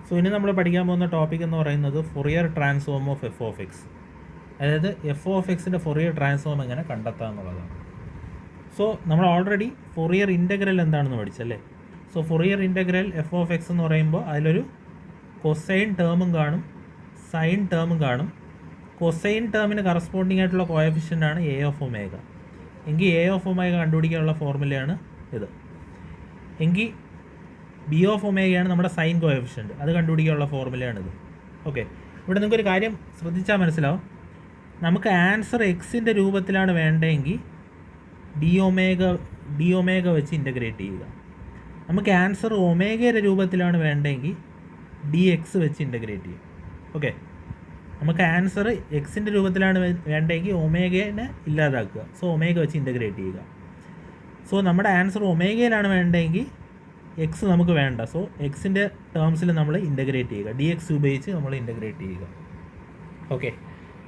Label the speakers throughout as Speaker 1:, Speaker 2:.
Speaker 1: So ഇനി നമ്മൾ പഠിക്കാൻ പോകുന്ന ടോപ്പിക് എന്ന് പറയുന്നത് Fourier transform of F of x. അതായത് എഫ് ഓഫ് എക്സിൻ്റെ ഫൊറിയർ ട്രാൻസ്ഫോം എങ്ങനെ കണ്ടെത്തുക എന്നുള്ളതാണ്. സോ നമ്മൾ ഓൾറെഡി ഫൊറിയർ ഇൻ്റഗ്രൽ എന്താണെന്ന് പഠിച്ചല്ലേ. So Fourier integral f of x എന്ന് പറയുമ്പോൾ അതിലൊരു കൊസൈൻ ടേമും കാണും, സൈൻ ടേമും കാണും. കൊസൈൻ ടേമിന് കറസ്പോണ്ടിങ് ആയിട്ടുള്ള കോഎഫിഷ്യൻ്റ് ആണ് എ ഓഫ് ഒമേഗ. എങ്കിൽ എ ഓഫ് ഒമേഗ കണ്ടുപിടിക്കാനുള്ള ഫോർമുലയാണ് ഇത്. എങ്കിൽ ബി ഓഫ് ഒമേഗയാണ് നമ്മുടെ സൈൻ കോഎഫിഷ്യൻ്റ്, അത് കണ്ടുപിടിക്കാനുള്ള ഫോർമുലയാണിത്. ഓക്കെ, ഇവിടെ നിങ്ങൾക്കൊരു കാര്യം ശ്രദ്ധിച്ചാൽ മനസ്സിലാവും. നമുക്ക് ആൻസർ എക്സിൻ്റെ രൂപത്തിലാണ് വേണ്ടതെങ്കിൽ ഡി ഒമേഗ വെച്ച് ഇൻ്റഗ്രേറ്റ് ചെയ്യുക. നമുക്ക് ആൻസർ ഒമേഗയുടെ രൂപത്തിലാണ് വേണ്ടതെങ്കിൽ ഡി എക്സ് വെച്ച് ഇൻ്റഗ്രേറ്റ് ചെയ്യും. ഓക്കെ, നമുക്ക് ആൻസർ എക്സിൻ്റെ രൂപത്തിലാണ് വേണ്ടതെങ്കിൽ ഒമേഗനെ ഇല്ലാതാക്കുക. സോ ഒമേഗ വെച്ച് ഇൻ്റഗ്രേറ്റ് ചെയ്യുക. സോ നമ്മുടെ ആൻസർ ഒമേഗയിലാണ് വേണ്ടതെങ്കിൽ എക്സ് നമുക്ക് വേണ്ട. സോ എക്സിൻ്റെ ടേംസിൽ നമ്മൾ ഇൻ്റഗ്രേറ്റ് ചെയ്യുക, ഡി എക്സ് ഉപയോഗിച്ച് നമ്മൾ ഇൻ്റഗ്രേറ്റ് ചെയ്യുക. ഓക്കെ,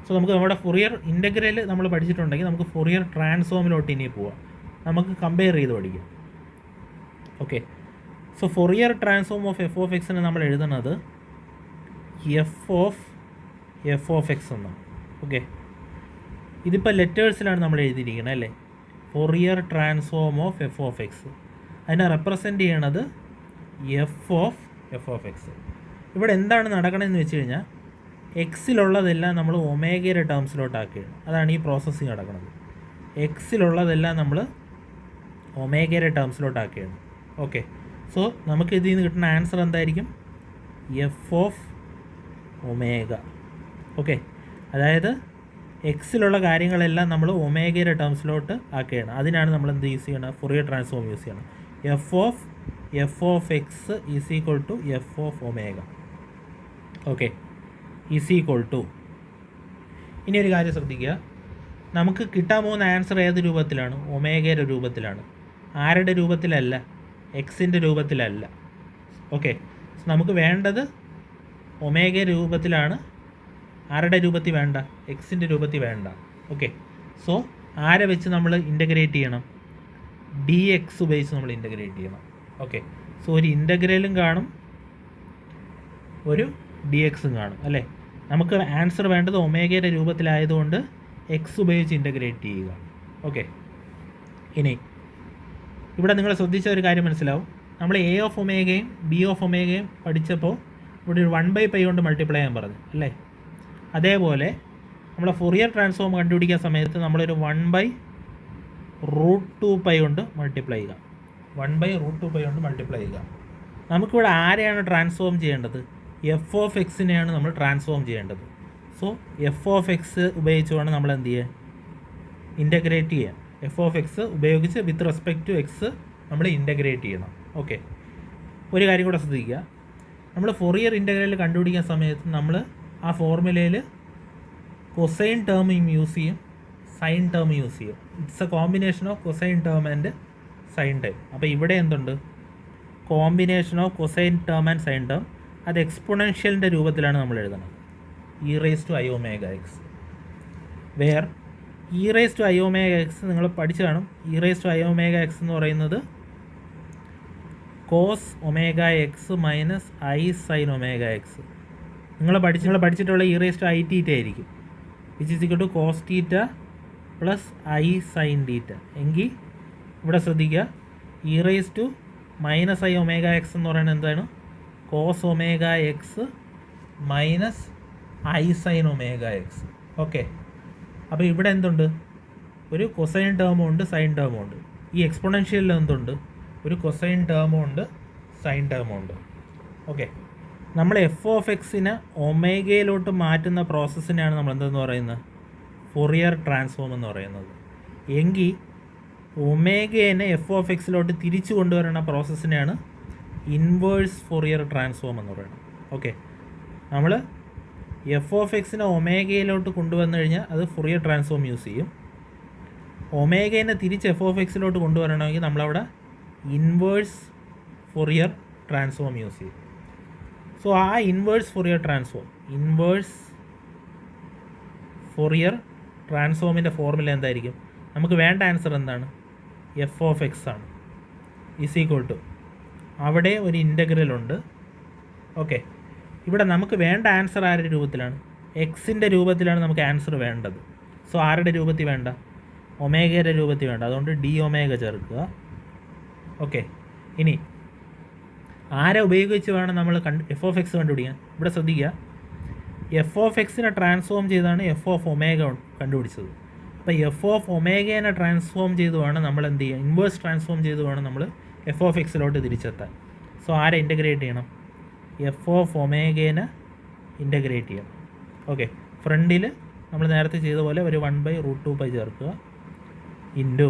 Speaker 1: സോ നമുക്ക് നമ്മുടെ ഫൊറിയർ ഇൻ്റഗ്രൽ നമ്മൾ പഠിച്ചിട്ടുണ്ടെങ്കിൽ നമുക്ക് ഫൊറിയർ ട്രാൻസ്ഫോമിലോട്ട് ഇനി പോവാം. നമുക്ക് കമ്പയർ ചെയ്ത് പഠിക്കാം. Okay, so Fourier transform of F of എക്സിന് നമ്മൾ എഴുതുന്നത് എഫ് ഓഫ് എക്സ് എന്നാണ്. ഓക്കെ, ഇതിപ്പോൾ ലെറ്റേഴ്സിലാണ് നമ്മൾ എഴുതിയിരിക്കുന്നത് അല്ലേ. Fourier transform of F of X, അതിനെ റെപ്രസെൻ്റ് ചെയ്യണത് എഫ് ഓഫ് എക്സ്. ഇവിടെ എന്താണ് നടക്കണമെന്ന് വെച്ച് കഴിഞ്ഞാൽ എക്സിലുള്ളതെല്ലാം നമ്മൾ ഒമേഗയുടെ ടേംസിലോട്ടാക്കുകയാണ്. അതാണ് ഈ പ്രോസസ്സിങ് നടക്കുന്നത്. എക്സിലുള്ളതെല്ലാം നമ്മൾ ഒമേഗയുടെ ടേംസിലോട്ടാക്കുകയാണ്. ഓക്കെ, സോ നമുക്ക് ഇതിൽ നിന്ന് കിട്ടുന്ന ആൻസർ എന്തായിരിക്കും? F of omega. ഓക്കെ, അതായത് എക്സിലുള്ള കാര്യങ്ങളെല്ലാം നമ്മൾ ഒമേഗയുടെ ടേംസിലോട്ട് ആക്കുകയാണ്. അതിനാണ് നമ്മൾ എന്ത് യൂസ് ചെയ്യണം? ഫൊറിയർ ട്രാൻസ്ഫോം യൂസ് ചെയ്യണം. F of X is equal to F of omega. Okay, is equal to, ഇനി ഒരു കാര്യം ശ്രദ്ധിക്കുക. നമുക്ക് കിട്ടാൻ പോകുന്ന ആൻസർ ഏത് രൂപത്തിലാണ്? ഒമേഗയുടെ രൂപത്തിലാണ്. ആരുടെ രൂപത്തിലല്ല? എക്സിൻ്റെ രൂപത്തിലല്ല. ഓക്കെ, നമുക്ക് വേണ്ടത് ഒമേഗ രൂപത്തിലാണ്. ആരുടെ രൂപത്തിൽ വേണ്ട? എക്സിൻ്റെ രൂപത്തിൽ വേണ്ട. ഓക്കെ, സോ ആരെ വെച്ച് നമ്മൾ ഇൻ്റഗ്രേറ്റ് ചെയ്യണം? ഡി എക്സ് ഉപയോഗിച്ച് നമ്മൾ ഇൻ്റഗ്രേറ്റ് ചെയ്യണം. ഓക്കെ, സോ ഒരു ഇൻ്റഗ്രലും കാണും, ഒരു ഡി എക്സും കാണും അല്ലേ. നമുക്ക് ആൻസർ വേണ്ടത് ഒമേഗയുടെ രൂപത്തിലായതുകൊണ്ട് എക്സ് ഉപയോഗിച്ച് ഇൻ്റഗ്രേറ്റ് ചെയ്യുക. ഓക്കെ, ഇനി ഇവിടെ നിങ്ങൾ ശ്രദ്ധിച്ച ഒരു കാര്യം മനസ്സിലാവും. നമ്മൾ എ ഓഫ് ഒമേഗയും ബി ഓഫ് ഒമേഗയും പഠിച്ചപ്പോൾ ഇവിടെ ഒരു 1/π കൊണ്ട് മൾട്ടിപ്ലൈ ചെയ്യാൻ പറഞ്ഞു അല്ലേ. അതേപോലെ നമ്മളെ ഫൊറിയർ ട്രാൻസ്ഫോം കണ്ടുപിടിക്കാൻ സമയത്ത് നമ്മളൊരു 1/√2π കൊണ്ട് മൾട്ടിപ്ലൈ ചെയ്യുക. 1/√2π കൊണ്ട് മൾട്ടിപ്ലൈ ചെയ്യുക. നമുക്കിവിടെ ആരെയാണ് ട്രാൻസ്ഫോം ചെയ്യേണ്ടത്? എഫ് ഓഫ് എക്സിനെയാണ് നമ്മൾ ട്രാൻസ്ഫോം ചെയ്യേണ്ടത്. സോ എഫ് ഓഫ് എക്സ് ഉപയോഗിച്ച് വേണം നമ്മൾ എന്ത് ചെയ്യുക? ഇൻ്റഗ്രേറ്റ് ചെയ്യാം. എഫ് ഓഫ് എക്സ് ഉപയോഗിച്ച് വിത്ത് റെസ്പെക്ട് ടു എക്സ് നമ്മൾ ഇൻ്റഗ്രേറ്റ് ചെയ്യണം. ഓക്കെ, ഒരു കാര്യം കൂടെ ശ്രദ്ധിക്കുക. നമ്മൾ ഫൊറിയർ ഇൻ്റഗ്രൽ കണ്ടുപിടിക്കുന്ന സമയത്ത് നമ്മൾ ആ ഫോർമുലയിൽ കൊസൈൻ ടേമും യൂസ് ചെയ്യും, സൈൻ ടേം യൂസ് ചെയ്യും. It's a combination of cosine term and sine term. അപ്പോൾ ഇവിടെ എന്തുണ്ട്? Combination of cosine term and sine term. അത് എക്സ്പൊണൻഷ്യലിൻ്റെ രൂപത്തിലാണ് നമ്മൾ എഴുതുന്നത്. E raise to i omega x. Where e raise to i omega x നിങ്ങൾ പഠിച്ചു കാണും. E raise to i omega X എന്ന് പറയുന്നത് cos omega X minus i sine omega x. നിങ്ങൾ പഠിച്ചിട്ടുള്ള E raise to i theta ആയിരിക്കും, which is equal to cos theta plus i sine theta. എങ്കിൽ ഇവിടെ ശ്രദ്ധിക്കുക, e raise to minus i omega X എന്ന് പറയുന്നത് എന്താണ്? Cos omega X minus i sine omega x. Okay, അപ്പോൾ ഇവിടെ എന്തുണ്ട്? ഒരു കൊസൈൻ ടേമും ഉണ്ട്, സൈൻ ടേമും ഉണ്ട്. ഈ എക്സ്പൊണൻഷ്യലിൽ എന്തുണ്ട്? ഒരു കൊസൈൻ ടേമും ഉണ്ട്, സൈൻ ടേമും ഉണ്ട്. ഓക്കെ, നമ്മൾ എഫ് ഓഫ് എക്സിനെ ഒമേഗയിലോട്ട് മാറ്റുന്ന പ്രോസസ്സിനെയാണ് നമ്മൾ എന്തെന്ന് പറയുന്നത്? ഫൊറിയർ ട്രാൻസ്ഫോം എന്ന് പറയുന്നത്. എങ്കിൽ ഒമേഗയെ എഫ് ഓഫ് എക്സിലോട്ട് തിരിച്ചു കൊണ്ടുവരുന്ന പ്രോസസ്സിനെയാണ് ഇൻവേഴ്സ് ഫൊറിയർ ട്രാൻസ്ഫോം എന്ന് പറയുന്നത്. ഓക്കെ, നമ്മൾ എഫ് ഓഫ് എക്സിനെ ഒമേഗയിലോട്ട് കൊണ്ടുവന്നു കഴിഞ്ഞാൽ അത് ഫൊറിയർ ട്രാൻസ്ഫോം യൂസ് ചെയ്യും. ഒമേഗയെ തിരിച്ച് എഫ് ഓഫ് എക്സിലോട്ട് കൊണ്ടുവരണമെങ്കിൽ നമ്മളവിടെ ഇൻവേഴ്സ് ഫൊറിയർ ട്രാൻസ്ഫോം യൂസ് ചെയ്യും. സോ ആ ഇൻവേഴ്സ് ഫൊറിയർ ട്രാൻസ്ഫോമിൻ്റെ ഫോർമുല എന്തായിരിക്കും? നമുക്ക് വേണ്ട ആൻസർ എന്താണ്? എഫ് ഓഫ് എക്സ് ആണ്. ഈസ് ഈക്വൽ ടു അവിടെ ഒരു ഇൻ്റഗ്രൽ ഉണ്ട്. ഓക്കെ, ഇവിടെ നമുക്ക് വേണ്ട ആൻസർ ആരുടെ രൂപത്തിലാണ്? എക്സിൻ്റെ രൂപത്തിലാണ് നമുക്ക് ആൻസർ വേണ്ടത്. സോ ആരുടെ രൂപത്തിൽ വേണ്ട? ഒമേഗയുടെ രൂപത്തിൽ വേണ്ട. അതുകൊണ്ട് ഡി ഒമേഗ ചേർക്കുക. ഓക്കെ, ഇനി ആരെ ഉപയോഗിച്ച് വേണം നമ്മൾ എഫ് ഓഫ് എക്സ് കണ്ടുപിടിക്കാൻ? ഇവിടെ ശ്രദ്ധിക്കുക, എഫ് ഓഫ് എക്സിനെ ട്രാൻസ്ഫോം ചെയ്താണ് എഫ് ഓഫ് ഒമേഗ കണ്ടുപിടിച്ചത്. അപ്പോൾ എഫ് ഓഫ് ഒമേഗേനെ ട്രാൻസ്ഫോം ചെയ്ത് വേണം നമ്മൾ എന്ത് ചെയ്യുക? ഇൻവേഴ്സ് ട്രാൻസ്ഫോം ചെയ്ത് വേണം നമ്മൾ എഫ് ഓഫ് എക്സിലോട്ട് തിരിച്ചെത്താൻ. സോ ആരെ ഇൻ്റഗ്രേറ്റ് ചെയ്യണം? എഫ് ഓഫ് ഒമേഗേനെ ഇൻ്റഗ്രേറ്റ് ചെയ്യണം. ഓക്കെ, ഫ്രണ്ടിൽ നമ്മൾ നേരത്തെ ചെയ്ത പോലെ ഒരു 1/√2π ചേർക്കുക. ഇൻറ്റു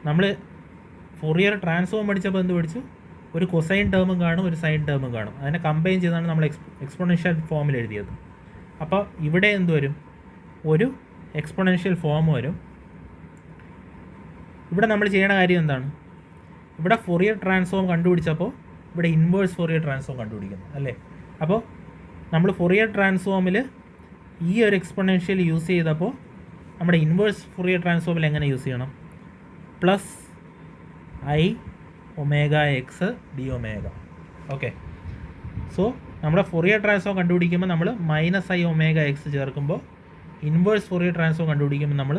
Speaker 1: നമ്മൾ ഫൊറിയർ ട്രാൻസ്ഫോം പഠിച്ചപ്പോൾ എന്ത് പഠിച്ചു? ഒരു കൊസൈൻ ടേമും കാണും, ഒരു സൈൻ ടേമും കാണും. അതിനെ കമ്പൈൻ ചെയ്താണ് നമ്മൾ എക്സ്പോണൻഷ്യൽ ഫോമിൽ എഴുതിയത്. അപ്പോൾ ഇവിടെ എന്ത് വരും? ഒരു എക്സ്പോണൻഷ്യൽ ഫോം വരും. ഇവിടെ നമ്മൾ ചെയ്യണ കാര്യം എന്താണ്? ഇവിടെ ഫൊറിയർ ട്രാൻസ്ഫോം കണ്ടുപിടിച്ചപ്പോൾ ഇവിടെ ഇൻവേഴ്സ് ഫൊറിയർ ട്രാൻസ്ഫോം കണ്ടുപിടിക്കുന്നു അല്ലേ? അപ്പോൾ നമ്മൾ ഫൊറിയർ ട്രാൻസ്ഫോമിൽ ഈ ഒരു എക്സ്പോണൻഷ്യൽ യൂസ് ചെയ്തപ്പോൾ നമ്മുടെ ഇൻവേഴ്സ് ഫൊറിയർ ട്രാൻസ്ഫോമിൽ എങ്ങനെ യൂസ് ചെയ്യണം? Plus I omega X D omega. Okay, so നമ്മുടെ ഫൊറിയർ ട്രാൻസ്ഫോം കണ്ടുപിടിക്കുമ്പോൾ നമ്മൾ മൈനസ് ഐ ഒമേഗ എക്സ് ചേർക്കുമ്പോൾ ഇൻവേഴ്സ് ഫൊറിയർ ട്രാൻസ്ഫോം കണ്ടുപിടിക്കുമ്പോൾ നമ്മൾ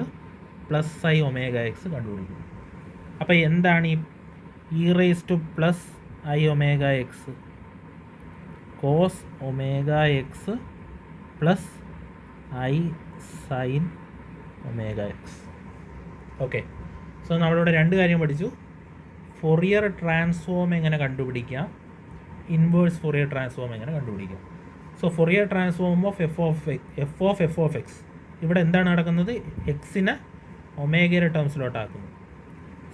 Speaker 1: പ്ലസ് ഐ ഒമേഗ എക്സ് കണ്ടുപിടിക്കും. അപ്പോൾ എന്താണ് e raise to plus I omega x? Cos omega x plus i sine omega x. Okay, so നമ്മളിവിടെ രണ്ട് കാര്യം പഠിച്ചു. ഫൊറിയർ ട്രാൻസ്ഫോം എങ്ങനെ കണ്ടുപിടിക്കാം, ഇൻവേഴ്സ് ഫൊറിയർ ട്രാൻസ്ഫോം എങ്ങനെ കണ്ടുപിടിക്കാം. So Fourier transform of F of X ഇവിടെ എന്താണ് നടക്കുന്നത്? എക്സിനെ ഒമേഗയുടെ ടേംസിലോട്ടാക്കുന്നു.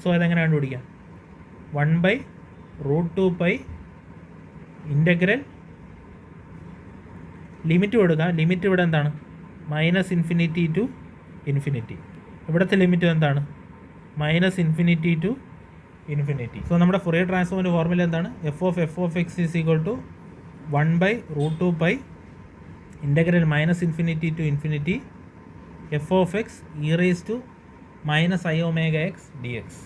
Speaker 1: സോ അതെങ്ങനെ കണ്ടുപിടിക്കാം? 1/√2π ഇൻ്റഗ്രൽ ലിമിറ്റ് കൊടുക്കുക. ലിമിറ്റ് ഇവിടെ എന്താണ്? -∞ ടു ഇൻഫിനിറ്റി. ഇവിടുത്തെ ലിമിറ്റ് എന്താണ്? -∞ ടു ഇൻഫിനിറ്റി. സോ നമ്മുടെ ഫൊറിയർ ട്രാൻസ്ഫോമിൻ്റെ ഫോർമുല എന്താണ്? F of X is equal to 1/√2π integral -∞ to infinity F of x e raise to -i omega X D x.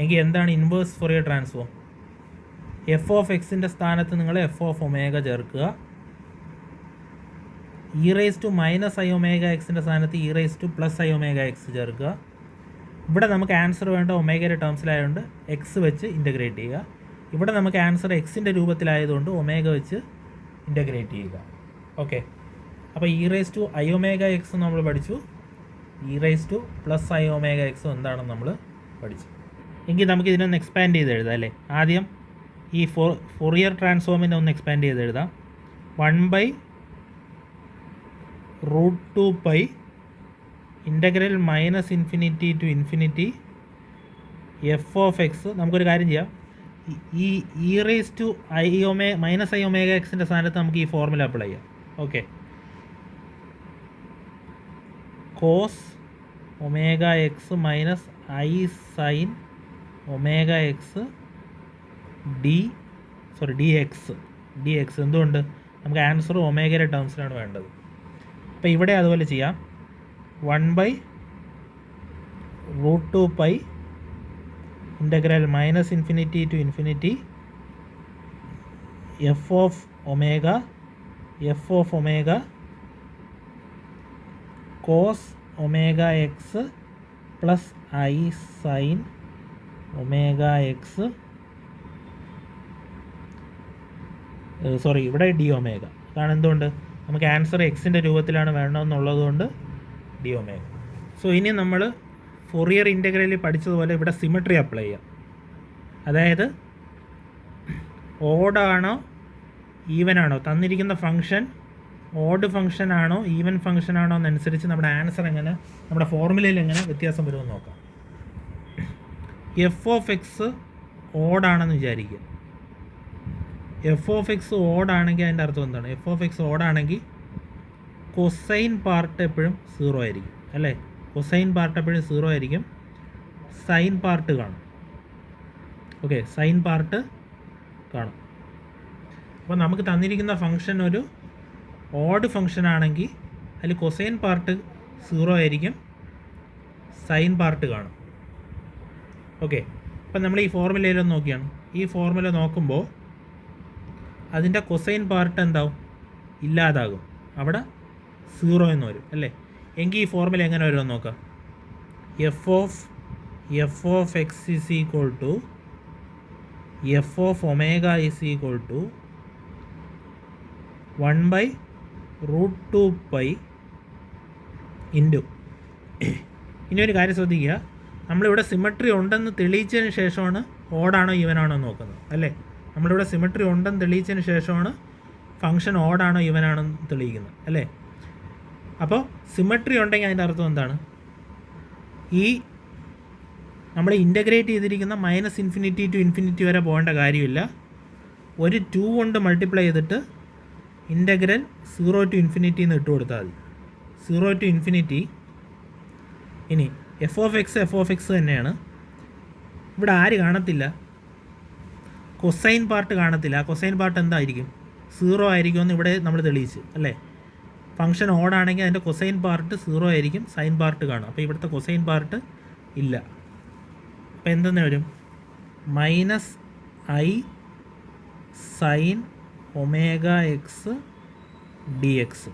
Speaker 1: എങ്കിൽ എന്താണ് inverse Fourier transform? F of എക്സിൻ്റെ സ്ഥാനത്ത് നിങ്ങൾ f of omega ചേർക്കുക. E raise to -i omega എക്സിൻ്റെ സ്ഥാനത്ത് e raise to +i omega x ചേർക്കുക. ഇവിടെ നമുക്ക് ആൻസർ വേണ്ട ഒമേഗയുടെ ടേംസിലായതുകൊണ്ട് എക്സ് വെച്ച് ഇൻ്റഗ്രേറ്റ് ചെയ്യുക. ഇവിടെ നമുക്ക് ആൻസർ എക്സിൻ്റെ രൂപത്തിലായതുകൊണ്ട് ഒമേഗ വെച്ച് ഇൻ്റഗ്രേറ്റ് ചെയ്യുക. ഓക്കെ, അപ്പോൾ e raise to i omega x നമ്മൾ പഠിച്ചു, e raise to +i omega x എന്താണെന്ന് നമ്മൾ പഠിച്ചു. എങ്കിൽ നമുക്ക് ഇതിനൊന്ന് എക്സ്പാൻഡ് ചെയ്ത് എഴുതാം അല്ലേ? ആദ്യം ഈ ഫൊറിയർ ട്രാൻസ്ഫോമിനെ ഒന്ന് എക്സ്പാൻഡ് ചെയ്ത് എഴുതാം. 1/√2π integral -∞ to infinity F of x. നമുക്കൊരു കാര്യം ചെയ്യാം, ഈ e raise to i omega എക്സിൻ്റെ സ്ഥാനത്ത് നമുക്ക് ഈ ഫോർമുല അപ്ലൈ ചെയ്യാം. Okay, cos omega X minus i sine omega X D X. എന്തുകൊണ്ട്? നമുക്ക് ആൻസർ ഒമേഗയുടെ ടേംസിലാണ് വേണ്ടത്. അപ്പോൾ ഇവിടെ അതുപോലെ ചെയ്യാം. 1/√2π integral -∞ to infinity F of omega cos omega x plus i sine omega x ഇവിടെ ഡി ഒമേഗ. കാരണം എന്തുകൊണ്ട്? നമുക്ക് ആൻസർ എക്സിൻ്റെ രൂപത്തിലാണ് വേണമെന്നുള്ളതുകൊണ്ട് ഡി ഒമേഗ. സോ ഇനി നമ്മൾ ഫൊറിയർ ഇൻ്റഗ്രലിൽ പഠിച്ചതുപോലെ ഇവിടെ സിമെട്രി അപ്ലൈ ചെയ്യാം. അതായത് ഓഡാണോ ഈവൻ ആണോ, തന്നിരിക്കുന്ന ഫംഗ്ഷൻ ഓഡ് ഫംഗ്ഷൻ ആണോ ഈവൻ ഫംഗ്ഷൻ ആണോ എന്നനുസരിച്ച് നമ്മുടെ ആൻസർ എങ്ങനെ, നമ്മുടെ ഫോർമുലയിൽ എങ്ങനെ വ്യത്യാസം വരുമെന്ന് നോക്കാം. എഫ് ഓഫ് എക്സ് ഓഡാണെന്ന് വിചാരിക്കുക. എഫ് ഓഫ് എക്സ് ഓഡാണെങ്കിൽ അതിൻ്റെ അർത്ഥം എന്താണ്? എഫ് ഓഫ് എക്സ് ഓഡാണെങ്കിൽ കൊസൈൻ പാർട്ട് എപ്പോഴും 0 ആയിരിക്കും അല്ലേ? കൊസൈൻ പാർട്ട് എപ്പോഴും 0 ആയിരിക്കും. സൈൻ പാർട്ട് കാണും. ഓക്കെ, സൈൻ പാർട്ട് കാണും. അപ്പോൾ നമുക്ക് തന്നിരിക്കുന്ന ഫംഗ്ഷൻ ഒരു ഓഡ് ഫംഗ്ഷൻ ആണെങ്കിൽ അതിൽ കൊസൈൻ പാർട്ട് 0 ആയിരിക്കും, സൈൻ പാർട്ട് കാണും. ഓക്കെ, അപ്പം നമ്മൾ ഈ ഫോർമുലയിലൊന്ന് നോക്കിയാണ്. ഈ ഫോർമുല നോക്കുമ്പോൾ അതിൻ്റെ കൊസൈൻ പാർട്ട് എന്താവും? ഇല്ലാതാകും. അവിടെ 0 എന്ന് വരും അല്ലേ? എങ്കിൽ ഈ ഫോർമുല എങ്ങനെ വരുമെന്ന് നോക്കാം. F of X is equal to F of omega is equal to 1/√2 pi into. ഇനി ഒരു കാര്യം ശ്രദ്ധിക്കുക, നമ്മളിവിടെ സിമെട്രി ഉണ്ടെന്ന് തെളിയിച്ചതിന് ശേഷമാണ് ഓഡാണോ ഈവനാണോ നോക്കുന്നത് അല്ലേ? നമ്മളിവിടെ സിമെട്രി ഉണ്ടെന്ന് തെളിയിച്ചതിന് ശേഷമാണ് ഫംഗ്ഷൻ ഓഡാണോ ഈവനാണോ തെളിയിക്കുന്നത് അല്ലേ? അപ്പോൾ സിമെട്രി ഉണ്ടെങ്കിൽ അതിൻ്റെ അർത്ഥം എന്താണ്? ഈ നമ്മൾ ഇൻ്റഗ്രേറ്റ് ചെയ്തിരിക്കുന്ന -∞ to ∞ വരെ പോകേണ്ട കാര്യമില്ല. ഒരു 2 കൊണ്ട് മൾട്ടിപ്ലൈ ചെയ്തിട്ട് ഇൻ്റഗ്രൽ 0 to ∞ എന്ന് ഇട്ട് കൊടുത്താൽ മതി. 0 to ∞. ഇനി എഫ് ഓഫ് എക്സ് തന്നെയാണ്. ഇവിടെ ആര് കാണത്തില്ല? കൊസൈൻ പാർട്ട് കാണത്തില്ല. ആ കൊസൈൻ പാർട്ട് എന്തായിരിക്കും? 0 ആയിരിക്കുമെന്ന് ഇവിടെ നമ്മൾ തെളിയിച്ച് അല്ലേ? ഫംഗ്ഷൻ ഓഡാണെങ്കിൽ അതിൻ്റെ കൊസൈൻ പാർട്ട് 0 ആയിരിക്കും, സൈൻ പാർട്ട് കാണും. അപ്പോൾ ഇവിടുത്തെ കൊസൈൻ പാർട്ട് ഇല്ല. അപ്പോൾ എന്തെന്ന് വരും? -i sign omega X D X.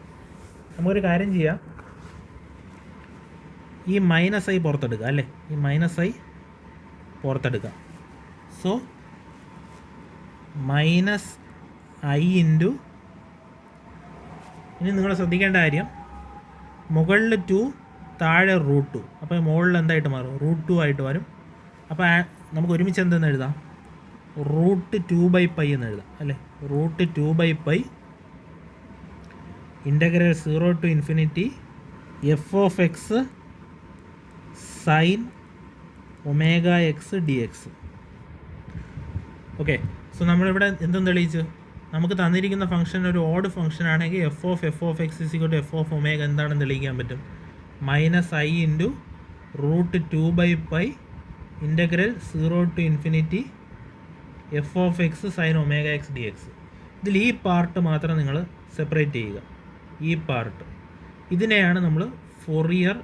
Speaker 1: നമുക്കൊരു കാര്യം ചെയ്യാം, ഈ -i പുറത്തെടുക്കുക അല്ലേ? ഈ -i പുറത്തെടുക്കാം. സോ -i ഇൻറ്റു, ഇനി നിങ്ങൾ ശ്രദ്ധിക്കേണ്ട കാര്യം, മുകളിൽ 2 താഴെ √2. അപ്പോൾ മുകളിൽ എന്തായിട്ട് മാറും? √2 ആയിട്ട് വരും. അപ്പോൾ നമുക്ക് ഒരുമിച്ച് എന്തെന്ന് എഴുതാം? √2/π എന്ന് എഴുതാം അല്ലേ? √2/π integral 0 to ∞ F of X sine omega X D x. Okay, so നമ്മളിവിടെ എന്തെന്ന് തെളിയിച്ചു? നമുക്ക് തന്നിരിക്കുന്ന ഫംഗ്ഷൻ ഒരു ഓഡ് ഫംഗ്ഷൻ ആണെങ്കിൽ f of x f of omega എന്താണെന്ന് തെളിയിക്കാൻ പറ്റും? -i into √2/π integral 0 to ∞ F of X sine omega X D x. ഇതിൽ ഈ പാർട്ട് മാത്രം നിങ്ങൾ സെപ്പറേറ്റ് ചെയ്യുക. ഈ പാർട്ട്, ഇതിനെയാണ് നമ്മൾ ഫൊറിയർ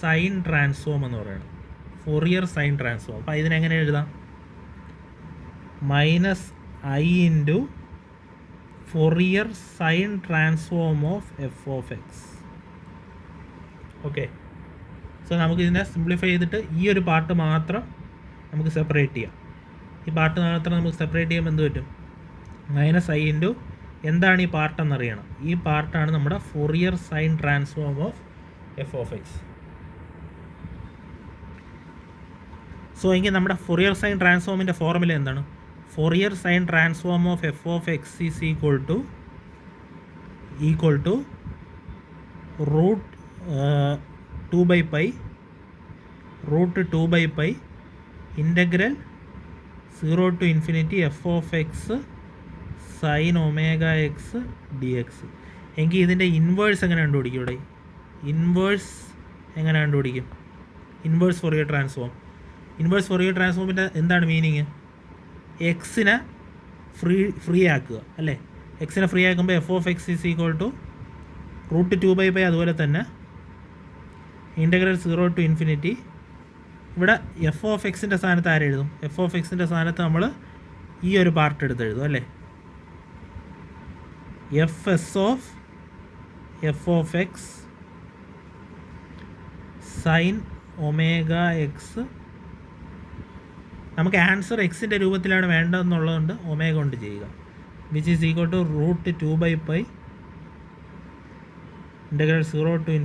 Speaker 1: സൈൻ ട്രാൻസ്ഫോം എന്ന് പറയുന്നത്. Fourier sine transform. അപ്പോൾ ഇതിനെങ്ങനെ എഴുതാം? -i into Fourier sine transform of F of X. Okay, so നമുക്കിതിനെ സിംപ്ലിഫൈ ചെയ്തിട്ട് ഈ ഒരു പാർട്ട് മാത്രം നമുക്ക് സെപ്പറേറ്റ് ചെയ്യാം. ഈ പാർട്ട് മാത്രം നമുക്ക് സെപ്പറേറ്റ് ചെയ്യുമ്പോൾ എന്ത് പറ്റും? -i ഇൻറ്റു എന്താണ് ഈ പാർട്ട് എന്നറിയണം. ഈ പാർട്ടാണ് നമ്മുടെ Fourier sine transform of F of x. So എങ്കിൽ നമ്മുടെ ഫൊറിയർ സൈൻ ട്രാൻസ്ഫോമിൻ്റെ ഫോർമുല എന്താണ്? Fourier sine transform of F of X is equal to √2/π integral 0 to ∞ F of X sine omega X D x. എങ്കിൽ ഇതിൻ്റെ inverse എങ്ങനെ കണ്ടുപിടിക്കും? ഇവിടെ inverse എങ്ങനെ കണ്ടുപിടിക്കും? Inverse Fourier transform. Inverse Fourier ട്രാൻസ്ഫോമിൻ്റെ എന്താണ് മീനിങ്? എക്സിനെ ഫ്രീ ആക്കുക അല്ലേ? എക്സിനെ ഫ്രീ ആക്കുമ്പോൾ f of X is equal to √2/π. അതുപോലെ തന്നെ ഇൻ്റഗ്രൽ 0 to ∞. ഇവിടെ എഫ് ഓഫ് എക്സിൻ്റെ സ്ഥാനത്ത് ആരെഴുതും? എഫ് ഓഫ് എക്സിൻ്റെ സ്ഥാനത്ത് നമ്മൾ ഈ ഒരു പാർട്ട് എടുത്ത് എഴുതും അല്ലേ? F of X sine omega x. നമുക്ക് ആൻസർ എക്സിൻ്റെ രൂപത്തിലാണ് വേണ്ടതെന്നുള്ളതുകൊണ്ട് ഒമേഗ കൊണ്ട് ചെയ്യുക. Which is equal to √2/π integral 0 to ∞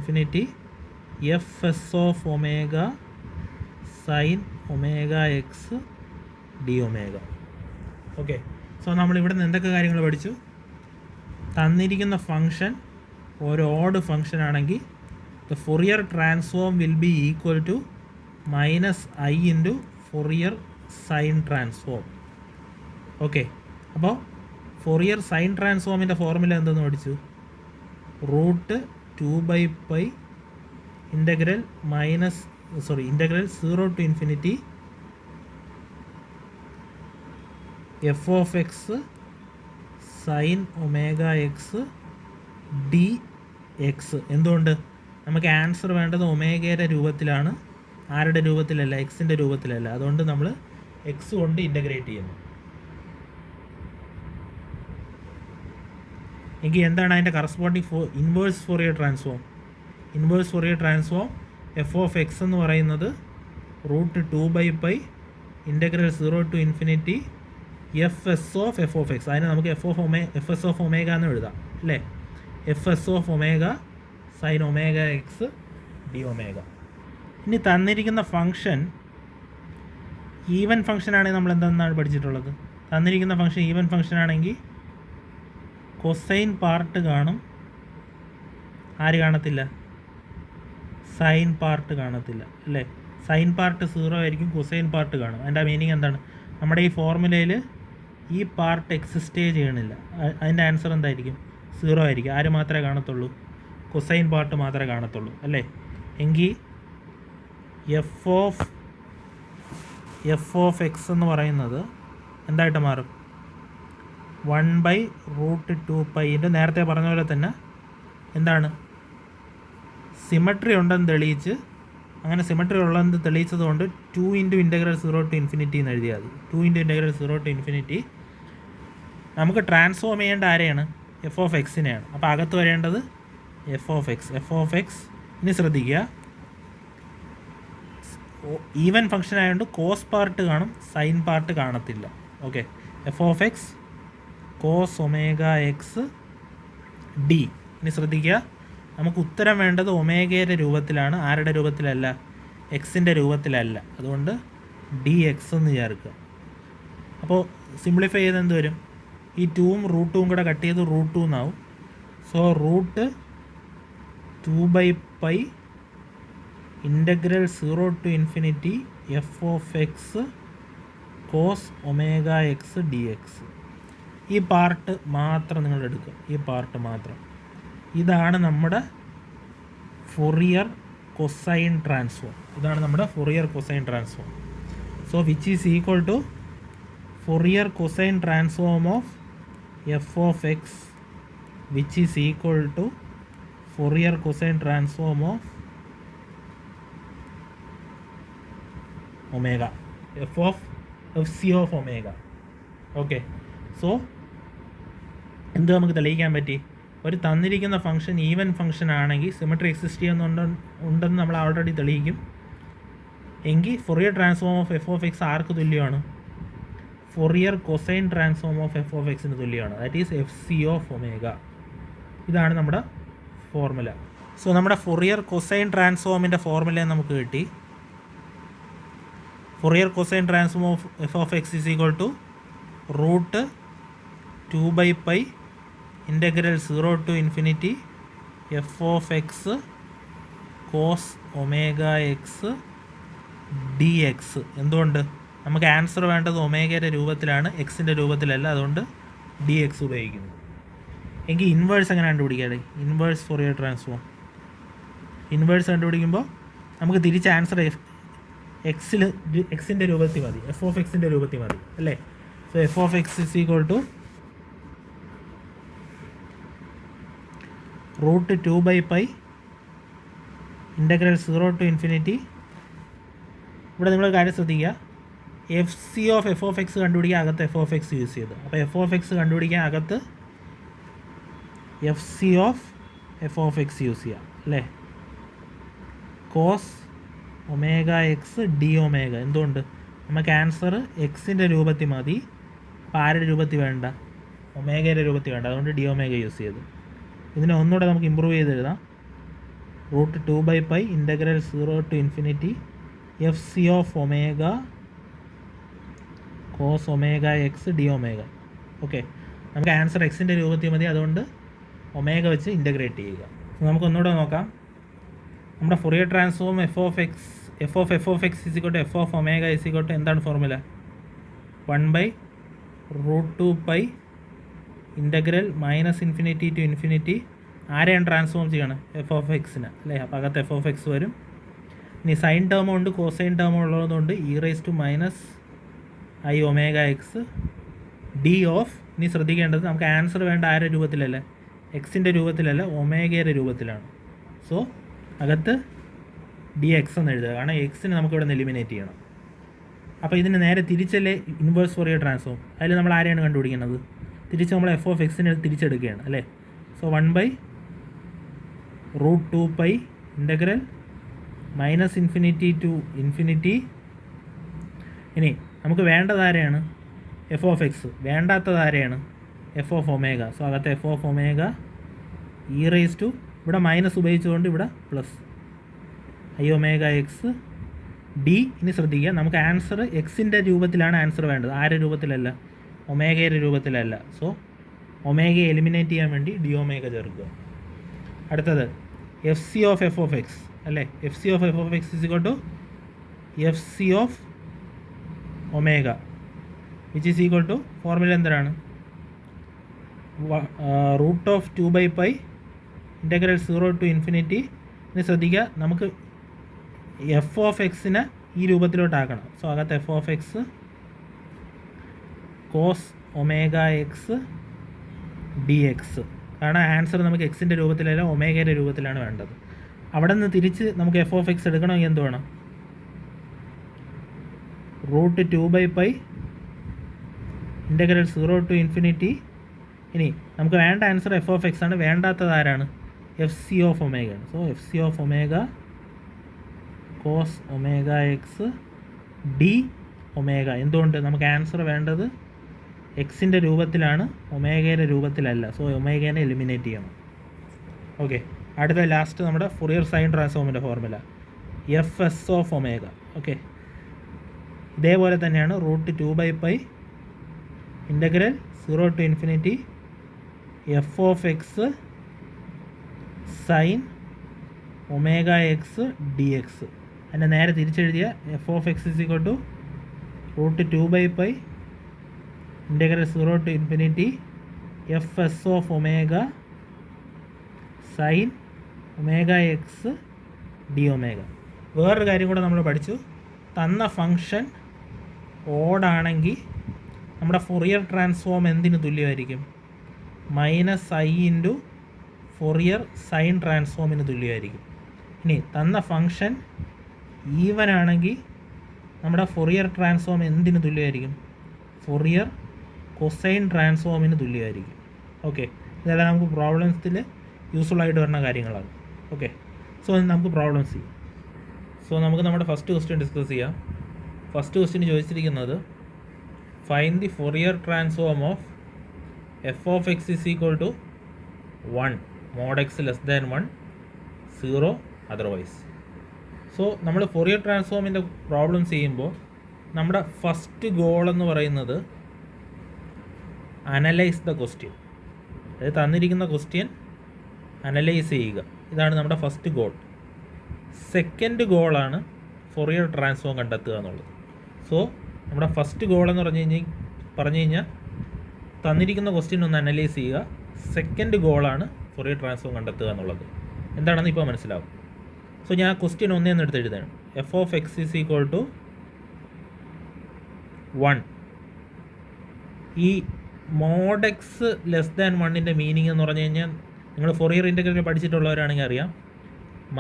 Speaker 1: f S of omega sine omega X D omega. Okay, so നമ്മളിവിടെ നിന്ന് എന്തൊക്കെ കാര്യങ്ങൾ പഠിച്ചു? തന്നിരിക്കുന്ന ഫംഗ്ഷൻ ഒരു ഓഡ് ഫംഗ്ഷൻ ആണെങ്കിൽ the Fourier transform will be equal to -i into Fourier sine transform. Okay, അപ്പോൾ Fourier sine ട്രാൻസ്ഫോമിൻ്റെ ഫോർമുല എന്തെന്ന് പഠിച്ചു? √2/π integral 0 to ∞ F of X sine omega X D X. എന്തുകൊണ്ട്? നമുക്ക് ആൻസർ വേണ്ടത് ഒമേഗയുടെ രൂപത്തിലാണ്, ആരുടെ രൂപത്തിലല്ല? എക്സിൻ്റെ രൂപത്തിലല്ല. അതുകൊണ്ട് നമ്മൾ എക്സ് കൊണ്ട് ഇൻ്റഗ്രേറ്റ് ചെയ്യുന്നു. എങ്കിൽ എന്താണ് അതിൻ്റെ corresponding inverse Fourier transform? Inverse Fourier transform F of x എന്ന് പറയുന്നത് √2/π integral 0 to ∞ f S of X. അതിന് നമുക്ക് എഫ് എസ് ഓഫ് ഒമേഗ എന്ന് എഴുതാം അല്ലേ? F S of omega sine omega X D omega. ഇനി തന്നിരിക്കുന്ന ഫംഗ്ഷൻ ഈവൻ ഫംഗ്ഷൻ ആണെങ്കിൽ നമ്മൾ എന്തെന്നാണ് പഠിച്ചിട്ടുള്ളത്? തന്നിരിക്കുന്ന ഫംഗ്ഷൻ ഈവൻ ഫംഗ്ഷൻ ആണെങ്കിൽ കൊസൈൻ പാർട്ട് കാണും, ആര് കാണത്തില്ല? സൈൻ പാർട്ട് കാണത്തില്ല അല്ലേ? സൈൻ പാർട്ട് 0 ആയിരിക്കും, കൊസൈൻ പാർട്ട് കാണും. അതിൻ്റെ മീനിങ് എന്താണ്? നമ്മുടെ ഈ ഫോർമുലയിൽ ഈ പാർട്ട് എക്സിസ്റ്റേ ചെയ്യണില്ല. അതിൻ്റെ ആൻസർ എന്തായിരിക്കും? 0 ആയിരിക്കും. ആര് മാത്രമേ കാണത്തുള്ളൂ? കൊസൈൻ പാർട്ട് മാത്രമേ കാണത്തുള്ളൂ അല്ലേ? എങ്കിൽ എഫ് ഓഫ് എക്സ് എന്ന് പറയുന്നത് എന്തായിട്ട് മാറും? 1/√2π. നേരത്തെ പറഞ്ഞ പോലെ തന്നെ എന്താണ്? സിമട്രി ഉണ്ടെന്ന് തെളിയിച്ച്, അങ്ങനെ സിമട്രി ഉള്ളതെന്ന് തെളിയിച്ചത് കൊണ്ട് 2 × ഇൻ്റഗ്രൽ 0 to ∞ എന്ന് എഴുതിയാൽ മതി. 2 × ഇൻ്റഗ്രൽ 0 to ∞. നമുക്ക് ട്രാൻസ്ഫോം ചെയ്യേണ്ട ആരെയാണ്? എഫ് ഓഫ് എക്സിനെയാണ്. അപ്പോൾ അകത്ത് വരേണ്ടത് എഫ് ഓഫ് എക്സ്. ഇനി ശ്രദ്ധിക്കുക, ഈവൻ ഫംഗ്ഷൻ ആയതുകൊണ്ട് കോസ് പാർട്ട് കാണും, സൈൻ പാർട്ട് കാണത്തില്ല. Okay, f of X cos omega X D. ഇനി ശ്രദ്ധിക്കുക, നമുക്ക് ഉത്തരം വേണ്ടത് ഒമേഗയുടെ രൂപത്തിലാണ്, ആരുടെ രൂപത്തിലല്ല? എക്സിൻ്റെ രൂപത്തിലല്ല. അതുകൊണ്ട് ഡി എക്സ് എന്ന് ചേർക്കുക. അപ്പോൾ സിംപ്ലിഫൈ ചെയ്ത് എന്ത് വരും? ഈ 2ഉം √2ഉം കൂടെ കട്ട് ചെയ്ത് √2 എന്നാവും. So √2/π integral 0 to ∞ F of X cos omega X D x. ഈ പാർട്ട് മാത്രം നിങ്ങൾ എടുക്കുക, ഈ പാർട്ട് മാത്രം. ഇതാണ് നമ്മുടെ Fourier cosine transform. So which is equal to Fourier cosine transform of F of x, which is equal to Fourier cosine transform of omega, f C of omega. Okay, so എന്ത് നമുക്ക് തെളിയിക്കാൻ പറ്റി? ഒരു തന്നിരിക്കുന്ന function even function ആണെങ്കിൽ symmetry exist ചെയ്യുന്നുണ്ടെന്ന് നമ്മൾ already തെളിയിക്കും. എങ്കിൽ Fourier transform of F of X ആർക്ക് തുല്യമാണ്? Fourier cosine transform of F of എക്സിന് തുല്യമാണ്. That is F C of omega. ഇതാണ് നമ്മുടെ ഫോർമുല. സോ നമ്മുടെ ഫൊറിയർ കൊസൈൻ ട്രാൻസ്ഫോമിൻ്റെ ഫോർമുല നമുക്ക് കിട്ടി. Fourier cosine transform of F of X is equal to √2/π integral 0 to ∞ F of X cos omega X D X. എന്തുകൊണ്ട്? നമുക്ക് answer വേണ്ടത് ഒമേഗയുടെ രൂപത്തിലാണ്, എക്സിൻ്റെ രൂപത്തിലല്ല. അതുകൊണ്ട് ഡി എക്സ് ഉപയോഗിക്കുന്നു. എങ്കിൽ ഇൻവേഴ്സ് എങ്ങനെ കണ്ടുപിടിക്കാതെ? Inverse Fourier transform. ഇൻവേഴ്സ് കണ്ടുപിടിക്കുമ്പോൾ നമുക്ക് തിരിച്ച് ആൻസർ എക്സിൻ്റെ രൂപത്തിൽ മതി, എഫ് ഓഫ് എക്സിൻ്റെ രൂപത്തിൽ മതി അല്ലേ? So F of X is equal to √2/π integral 0 to ∞. ഇവിടെ നിങ്ങൾ കാര്യം ശ്രദ്ധിക്കുക, F C of F of X കണ്ടുപിടിക്കാൻ അകത്ത് എഫ് ഓഫ് എക്സ് യൂസ് ചെയ്തു. അപ്പോൾ എഫ് ഓഫ് എക്സ് കണ്ടുപിടിക്കാൻ അകത്ത് f C of F of x use ചെയ്യാം അല്ലേ? Cos omega X D omega. എന്തുകൊണ്ട്? നമുക്ക് ആൻസർ എക്സിൻ്റെ രൂപത്തിൽ മതി. അപ്പോൾ ആരുടെ രൂപത്തിൽ വേണ്ട? ഒമേഗയുടെ രൂപത്തിൽ വേണ്ട. അതുകൊണ്ട് ഡി ഒമേഗ യൂസ് ചെയ്തു. ഇതിനെ ഒന്നുകൂടെ നമുക്ക് ഇമ്പ്രൂവ് ചെയ്ത് എഴുതാം. √2/π integral 0 to ∞ F C of omega cos omega X D omega. Okay, നമുക്ക് ആൻസർ എക്സിൻ്റെ രൂപത്തിൽ മതി. അതുകൊണ്ട് ഒമേഗ വെച്ച് ഇൻ്റഗ്രേറ്റ് ചെയ്യുക. നമുക്ക് ഒന്നുകൂടെ നോക്കാം. നമ്മുടെ Fourier transform F of X is equal to F of omega is equal to എന്താണ് ഫോർമുല? 1/√2π integral -∞ to ∞. ആരെയാണ് ട്രാൻസ്ഫോം ചെയ്യണം? എഫ് ഓഫ് എക്സിന് അല്ലേ? അപ്പോൾ അകത്ത് എഫ് ഓഫ് എക്സ് വരും. ഇനി സൈൻ ടേമും ഉണ്ട്, കോസൈൻ ടേമും ഉള്ളതുകൊണ്ട് e⁻⁻i omega X D of. ഇനി ശ്രദ്ധിക്കേണ്ടത്, നമുക്ക് ആൻസർ വേണ്ട ആരുടെ രൂപത്തിലല്ല? എക്സിൻ്റെ രൂപത്തിലല്ല, ഒമേഗയുടെ രൂപത്തിലാണ്. സോ അകത്ത് ഡി എക്സ് എന്ന് എഴുതുക, കാരണം എക്സിന് നമുക്കിവിടെ നിന്ന് എലിമിനേറ്റ് ചെയ്യണം. അപ്പോൾ ഇതിന് നേരെ തിരിച്ചല്ലേ ഇൻവേഴ്സ് ഫൊറിയർ ട്രാൻസ്ഫോം. അതിൽ നമ്മൾ ആരെയാണ് കണ്ടുപിടിക്കുന്നത്? തിരിച്ച് നമ്മൾ എഫ് ഓഫ് എക്സിനെ തിരിച്ചെടുക്കുകയാണ് അല്ലേ? So 1/√2π integral -∞ to infinity. ഇനി നമുക്ക് വേണ്ടത് ആരെയാണ്? F of X. വേണ്ടാത്തത് ആരെയാണ്? F of omega. സോ അകത്ത് F of omega E raise to, ഇവിടെ മൈനസ് ഉപയോഗിച്ചുകൊണ്ട് ഇവിടെ plus I omega X D. ഇനി ശ്രദ്ധിക്കുക, നമുക്ക് ആൻസർ എക്സിൻ്റെ രൂപത്തിലാണ് ആൻസർ വേണ്ടത്, ആരുടെ രൂപത്തിലല്ല, ഒമേഗയുടെ രൂപത്തിലല്ല. സോ ഒമേഗയെ എലിമിനേറ്റ് ചെയ്യാൻ വേണ്ടി ഡി ഒമേഗ ചേർക്കുക. അടുത്തത് F C of F of X അല്ലേ. F C of F of X is equal to F C of omega which is equal to, formula എന്താണ്? √2/π ഇൻ്റഗ്രൽ 0 ടു ഇൻഫിനിറ്റി. ഇനി ശ്രദ്ധിക്കുക, നമുക്ക് F of എക്സിനെ ഈ രൂപത്തിലോട്ടാക്കണം. സോ അകത്ത് F of X cos omega X D x. കാരണം answer നമുക്ക് എക്സിൻ്റെ രൂപത്തിലല്ല ഒമേഗയുടെ രൂപത്തിലാണ് വേണ്ടത്. അവിടെ നിന്ന് തിരിച്ച് നമുക്ക് എഫ് ഓഫ് എക്സ് എടുക്കണമെങ്കിൽ എന്ത് വേണം? √2/π ഇൻ്റഗ്രൽ 0 ടു ഇൻഫിനിറ്റി. ഇനി നമുക്ക് വേണ്ട ആൻസർ എഫ് ഓഫ് എക്സ് ആണ്, വേണ്ടാത്തത് ആരാണ്? എഫ് സി ഓഫ് ഒമേഗ ആണ്. So F C of omega cos omega X D omega. എന്തുകൊണ്ട്? നമുക്ക് ആൻസർ വേണ്ടത് എക്സിൻ്റെ രൂപത്തിലാണ്, ഒമേഗയുടെ രൂപത്തിലല്ല. സോ ഒമേഗേനെ എലിമിനേറ്റ് ചെയ്യണം. ഓക്കെ, അടുത്ത ലാസ്റ്റ് നമ്മുടെ ഫുറിയർ സൈൻ ട്രാൻസ്ഫോമിൻ്റെ formula F S of omega. Okay, ഇതേപോലെ തന്നെയാണ് √2/π integral 0 to infinity F of X sine omega X D X. അതിൻ്റെ നേരെ തിരിച്ചെഴുതിയ F of X is equal to √2/π integral 0 to infinity f S of omega sine omega X D omega. വേറൊരു കാര്യം കൂടെ നമ്മൾ പഠിച്ചു. തന്ന ഫങ്ഷൻ ഓഡാണെങ്കിൽ നമ്മുടെ ഫൊറിയർ ട്രാൻസ്ഫോം എന്തിന് തുല്യമായിരിക്കും? -i ഇൻറ്റു ഫൊറിയർ സൈൻ ട്രാൻസ്ഫോമിന് തുല്യമായിരിക്കും. ഇനി തന്ന ഫങ്ഷൻ ഈവൻ ആണെങ്കിൽ നമ്മുടെ ഫൊറിയർ ട്രാൻസ്ഫോം എന്തിന് തുല്യമായിരിക്കും? ഫൊറിയർ കൊസൈൻ ട്രാൻസ്ഫോമിന് തുല്യമായിരിക്കും. ഓക്കെ, ഇതെല്ലാം നമുക്ക് പ്രോബ്ലംസിൽ യൂസ്ഫുൾ ആയിട്ട് വരുന്ന കാര്യങ്ങളാണ്. ഓക്കെ, സോ നമുക്ക് പ്രോബ്ലംസ് ചെയ്യാം. സോ നമുക്ക് നമ്മുടെ ഫസ്റ്റ് ക്വസ്റ്റ്യൻ ഡിസ്കസ് ചെയ്യാം. ഫസ്റ്റ് ക്വസ്റ്റ്യൻ ചോദിച്ചിരിക്കുന്നത് find the Fourier transform of F of X is equal to 1 mod x less than 1 0 otherwise. So നമ്മൾ ഫൊറിയർ ട്രാൻസ്ഫോമിൻ്റെ പ്രോബ്ലംസ് ചെയ്യുമ്പോൾ നമ്മുടെ ഫസ്റ്റ് ഗോൾ എന്ന് പറയുന്നത് അനലൈസ് ദ ക്വസ്റ്റ്യൻ. അതായത് തന്നിരിക്കുന്ന ക്വസ്റ്റ്യൻ അനലൈസ് ചെയ്യുക, ഇതാണ് നമ്മുടെ ഫസ്റ്റ് ഗോൾ. സെക്കൻഡ് ഗോളാണ് ഫൊറിയർ ട്രാൻസ്ഫോം കണ്ടെത്തുക എന്നുള്ളത്. സോ നമ്മുടെ ഫസ്റ്റ് ഗോൾ എന്ന് പറഞ്ഞു കഴിഞ്ഞാൽ തന്നിരിക്കുന്ന ക്വസ്റ്റ്യൻ ഒന്ന് അനലൈസ് ചെയ്യുക. സെക്കൻഡ് ഗോളാണ് ഫൊറിയർ ട്രാൻസ്ഫോം കണ്ടെത്തുക എന്നുള്ളത്. എന്താണെന്ന് ഇപ്പോൾ മനസ്സിലാവും. സോ ഞാൻ ക്വസ്റ്റ്യൻ ഒന്നേന്ന് എടുത്ത് എഴുതാണ്. F of X is equal to 1. ഈ മോഡ് എക്സ് ലെസ് ദാൻ 1ൻ്റെ മീനിങ് എന്ന് പറഞ്ഞു കഴിഞ്ഞാൽ നിങ്ങൾ ഫൊറിയർ ഇൻ്റഗ്രൽ പഠിച്ചിട്ടുള്ളവരാണെങ്കിൽ അറിയാം,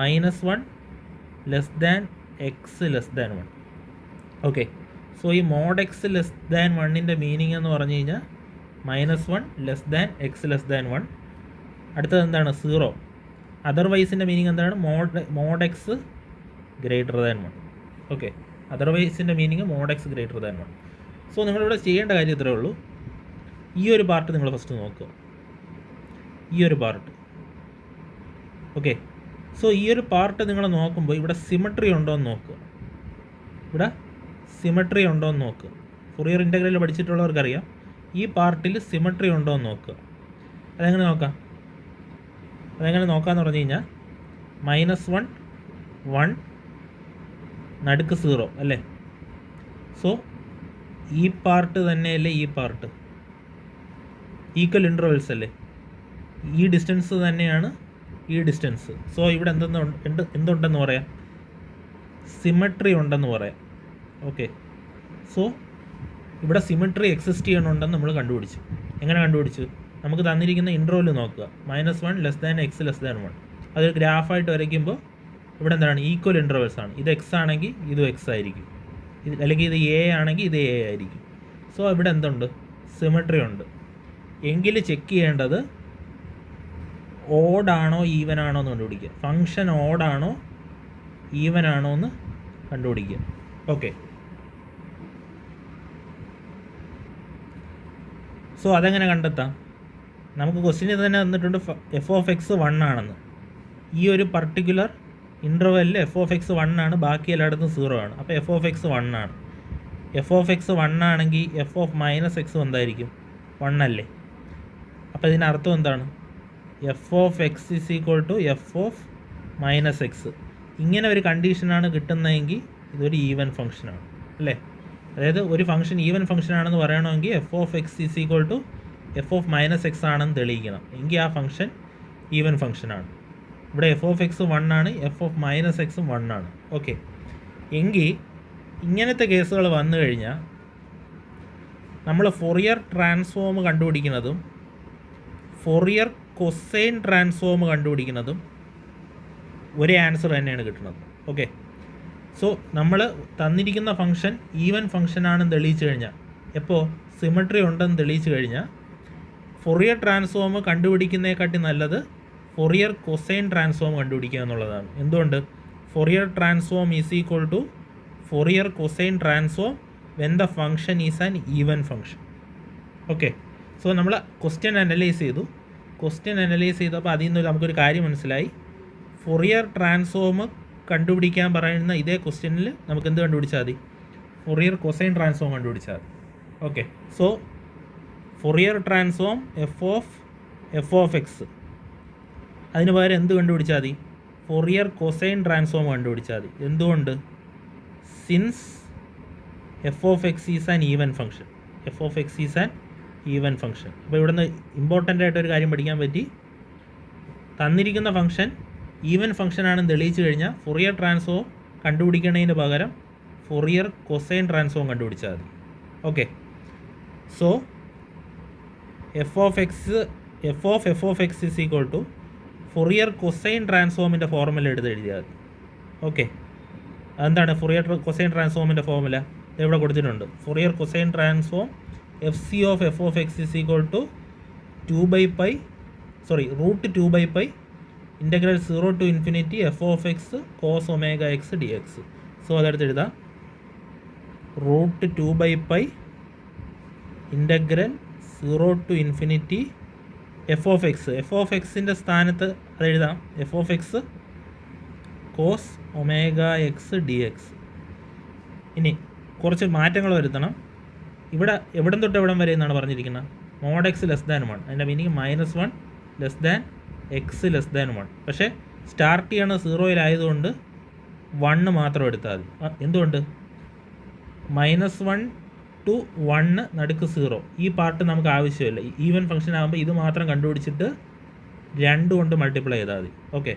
Speaker 1: -1 less than X less than 1. Okay, so ഈ മോഡ് എക്സ് ലെസ് ദാൻ 1ൻ്റെ മീനിങ് എന്ന് പറഞ്ഞു കഴിഞ്ഞാൽ -1 less than X less than 1. അടുത്തത് എന്താണ്? 0. അതർവൈസിൻ്റെ മീനിങ് എന്താണ്? Mod X greater than 1. Okay, അതർവൈസിൻ്റെ meaning mod X greater than 1. So നിങ്ങളിവിടെ ചെയ്യേണ്ട കാര്യം ഇത്രയേ ഉള്ളൂ. ഈ ഒരു പാർട്ട് നിങ്ങൾ ഫസ്റ്റ് നോക്കുക, ഈ ഒരു പാർട്ട്. ഓക്കെ, സോ ഈ ഒരു പാർട്ട് നിങ്ങൾ നോക്കുമ്പോൾ ഇവിടെ സിമട്രി ഉണ്ടോ എന്ന് നോക്കുക. ഇവിടെ സിമട്രി ഉണ്ടോ എന്ന് നോക്കുക. ഫൊറിയർ ഇൻ്റഗ്രൽ പഠിച്ചിട്ടുള്ളവർക്കറിയാം, ഈ പാർട്ടിൽ സിമട്രി ഉണ്ടോ എന്ന് നോക്കുക. അതെങ്ങനെ നോക്കാം? അതെങ്ങനെ നോക്കാമെന്ന് പറഞ്ഞു കഴിഞ്ഞാൽ -1 1 നടുക്ക് 0 അല്ലേ. സോ ഈ പാർട്ട് തന്നെയല്ലേ ഈ പാർട്ട്, ഈക്വൽ ഇൻ്റർവെൽസ് അല്ലേ. ഈ ഡിസ്റ്റൻസ് തന്നെയാണ് ഈ ഡിസ്റ്റൻസ്. സോ ഇവിടെ എന്തുണ്ടെന്ന് പറയാം? സിമട്രി ഉണ്ടെന്ന് പറയാം. ഓക്കെ, സോ ഇവിടെ സിമട്രി എക്സിസ്റ്റ് ചെയ്യണമെന്ന് നമ്മൾ കണ്ടുപിടിച്ചു. എങ്ങനെ കണ്ടുപിടിച്ചു? നമുക്ക് തന്നിരിക്കുന്ന ഇൻ്റർവെൽ നോക്കുക, -1 less than X less than 1. അതൊരു ഗ്രാഫായിട്ട് വരയ്ക്കുമ്പോൾ ഇവിടെ എന്താണ്? ഈക്വൽ ഇൻ്റർവെൽസ് ആണ്. ഇത് എക്സ് ആണെങ്കിൽ ഇതും എക്സ് ആയിരിക്കും, അല്ലെങ്കിൽ ഇത് എ ആണെങ്കിൽ ഇത് എ ആയിരിക്കും. സോ ഇവിടെ എന്തുണ്ട്? സിമട്രി ഉണ്ട്. എങ്കിൽ ചെക്ക് ചെയ്യേണ്ടത് ഓഡാണോ ഈവൻ ആണോ എന്ന് കണ്ടുപിടിക്കുക. ഫംഗ്ഷൻ ഓഡാണോ ഈവൻ ആണോ എന്ന് കണ്ടുപിടിക്കുക. ഓക്കെ, സോ അതെങ്ങനെ കണ്ടെത്താം? നമുക്ക് ക്വസ്റ്റ്യനിൽ തന്നെ തന്നിട്ടുണ്ട് എഫ് ഓഫ് എക്സ് 1 ആണെന്ന്. ഈ ഒരു പർട്ടിക്കുലർ ഇൻ്റർവെല്ലിൽ എഫ് ഓഫ് എക്സ് 1 ആണ്, ബാക്കി എല്ലായിടത്തും 0 ആണ്. അപ്പോൾ എഫ് ഓഫ് എക്സ് 1 ആണ്. എഫ് ഓഫ് എക്സ് 1 ആണെങ്കിൽ എഫ് ഓഫ് മൈനസ് എക്സ് എന്തായിരിക്കും? 1 അല്ലേ? അപ്പോൾ ഇതിനർത്ഥം എന്താണ്? F of X is equal to F of minus x. ഇങ്ങനെ ഒരു കണ്ടീഷനാണ് കിട്ടുന്നതെങ്കിൽ ഇതൊരു ഈവൻ ഫംഗ്ഷനാണ് അല്ലേ? അതായത് ഒരു ഫംഗ്ഷൻ ഈവൻ ഫംഗ്ഷൻ ആണെന്ന് പറയണമെങ്കിൽ f of X is equal to F of minus x ആണെന്ന് തെളിയിക്കണം. എങ്കിൽ ആ ഫംഗ്ഷൻ ഈവൻ ഫംഗ്ഷനാണ്. ഇവിടെ എഫ് ഓഫ് എക്സ് 1 ആണ്, എഫ് ഓഫ് മൈനസ് എക്സും 1 ആണ്. ഓക്കെ, എങ്കിൽ ഇങ്ങനത്തെ കേസുകൾ വന്നു കഴിഞ്ഞാൽ നമ്മൾ ഫൊറിയർ ട്രാൻസ്ഫോം കണ്ടുപിടിക്കുന്നതും ഫൊറിയർ കൊസൈൻ ട്രാൻസ്ഫോം കണ്ടുപിടിക്കുന്നതും ഒരേ ആൻസർ തന്നെയാണ് കിട്ടുന്നത്. ഓക്കെ, സോ നമ്മൾ തന്നിരിക്കുന്ന ഫംഗ്ഷൻ ഈവൻ ഫംഗ്ഷനാണെന്ന് തെളിയിച്ചു കഴിഞ്ഞാൽ, എപ്പോൾ സിമെട്രി ഉണ്ടെന്ന് തെളിയിച്ചു കഴിഞ്ഞാൽ ഫൊറിയർ ട്രാൻസ്ഫോം കണ്ടുപിടിക്കുന്നതിനെക്കാട്ടി നല്ലത് ഫൊറിയർ കൊസൈൻ ട്രാൻസ്ഫോം കണ്ടുപിടിക്കുക എന്നുള്ളതാണ്. എന്തുകൊണ്ട്? Fourier transform is equal to Fourier cosine transform when the function is an even function. Okay, so നമ്മൾ ക്വസ്റ്റ്യൻ അനലൈസ് ചെയ്തു. ക്വസ്റ്റ്യൻ അനലൈസ് ചെയ്തപ്പോൾ അതിൽ നിന്ന് നമുക്കൊരു കാര്യം മനസ്സിലായി. ഫൊറിയർ ട്രാൻസ്ഫോം കണ്ടുപിടിക്കാൻ പറയുന്ന ഇതേ ക്വസ്റ്റ്യനിൽ നമുക്ക് എന്ത് കണ്ടുപിടിച്ചാൽ മതി? ഫൊറിയർ കൊസൈൻ ട്രാൻസ്ഫോം കണ്ടുപിടിച്ചാൽ മതി. Okay, so Fourier transform F of X, അതിന് പകരം എന്ത് കണ്ടുപിടിച്ചാൽ മതി? ഫൊറിയർ കൊസൈൻ ട്രാൻസ്ഫോം കണ്ടുപിടിച്ചാൽ മതി. എന്തുകൊണ്ട്? Since F of X is an even function. F of X is an even function. അപ്പോൾ ഇവിടുന്ന് ഇമ്പോർട്ടൻ്റ് ആയിട്ടൊരു കാര്യം പഠിക്കാൻ പറ്റി. തന്നിരിക്കുന്ന ഫംഗ്ഷൻ ഈവൻ ഫംഗ്ഷൻ ആണെന്ന് തെളിയിച്ചു കഴിഞ്ഞാൽ ഫൊറിയർ ട്രാൻസ്ഫോം കണ്ടുപിടിക്കുന്നതിന് പകരം ഫൊറിയർ കൊസൈൻ ട്രാൻസ്ഫോം കണ്ടുപിടിച്ചാൽ മതി. Okay, so F of X is equal to Fourier cosine ട്രാൻസ്ഫോമിൻ്റെ ഫോർമുല എടുത്ത് എഴുതിയാൽ മതി. ഓക്കെ, അതെന്താണ് ഫൊറിയർ കൊസൈൻ ട്രാൻസ്ഫോമിൻ്റെ ഫോർമുല? ഇവിടെ കൊടുത്തിട്ടുണ്ട്. Fourier cosine transform F C of F of X is equal to √2/π integral 0 to infinity F of X cos omega X D X. So അതെടുത്ത് എഴുതാം. √2/π integral 0 to infinity F of എക്സിൻ്റെ സ്ഥാനത്ത് അത് എഴുതാം. F of X cos omega X D X. ഇനി കുറച്ച് മാറ്റങ്ങൾ വരുത്തണം. ഇവിടെ എവിടം തൊട്ട് എവിടം വരെ എന്നാണ് പറഞ്ഞിരിക്കുന്നത്? Mod x >1. അതിൻ്റെ മീനിങ് -1 x <1. പക്ഷേ സ്റ്റാർട്ട് ചെയ്യണത് 0-ലായതുകൊണ്ട് 1 മാത്രം എടുത്താൽ മതി. എന്തുകൊണ്ട്? -1 to 1 നടുക്ക് 0. ഈ പാർട്ട് നമുക്ക് ആവശ്യമില്ല. ഈവൻ ഫംഗ്ഷൻ ആകുമ്പോൾ ഇത് മാത്രം കണ്ടുപിടിച്ചിട്ട് 2 കൊണ്ട് മൾട്ടിപ്ലൈ ചെയ്താൽ മതി. ഓക്കെ,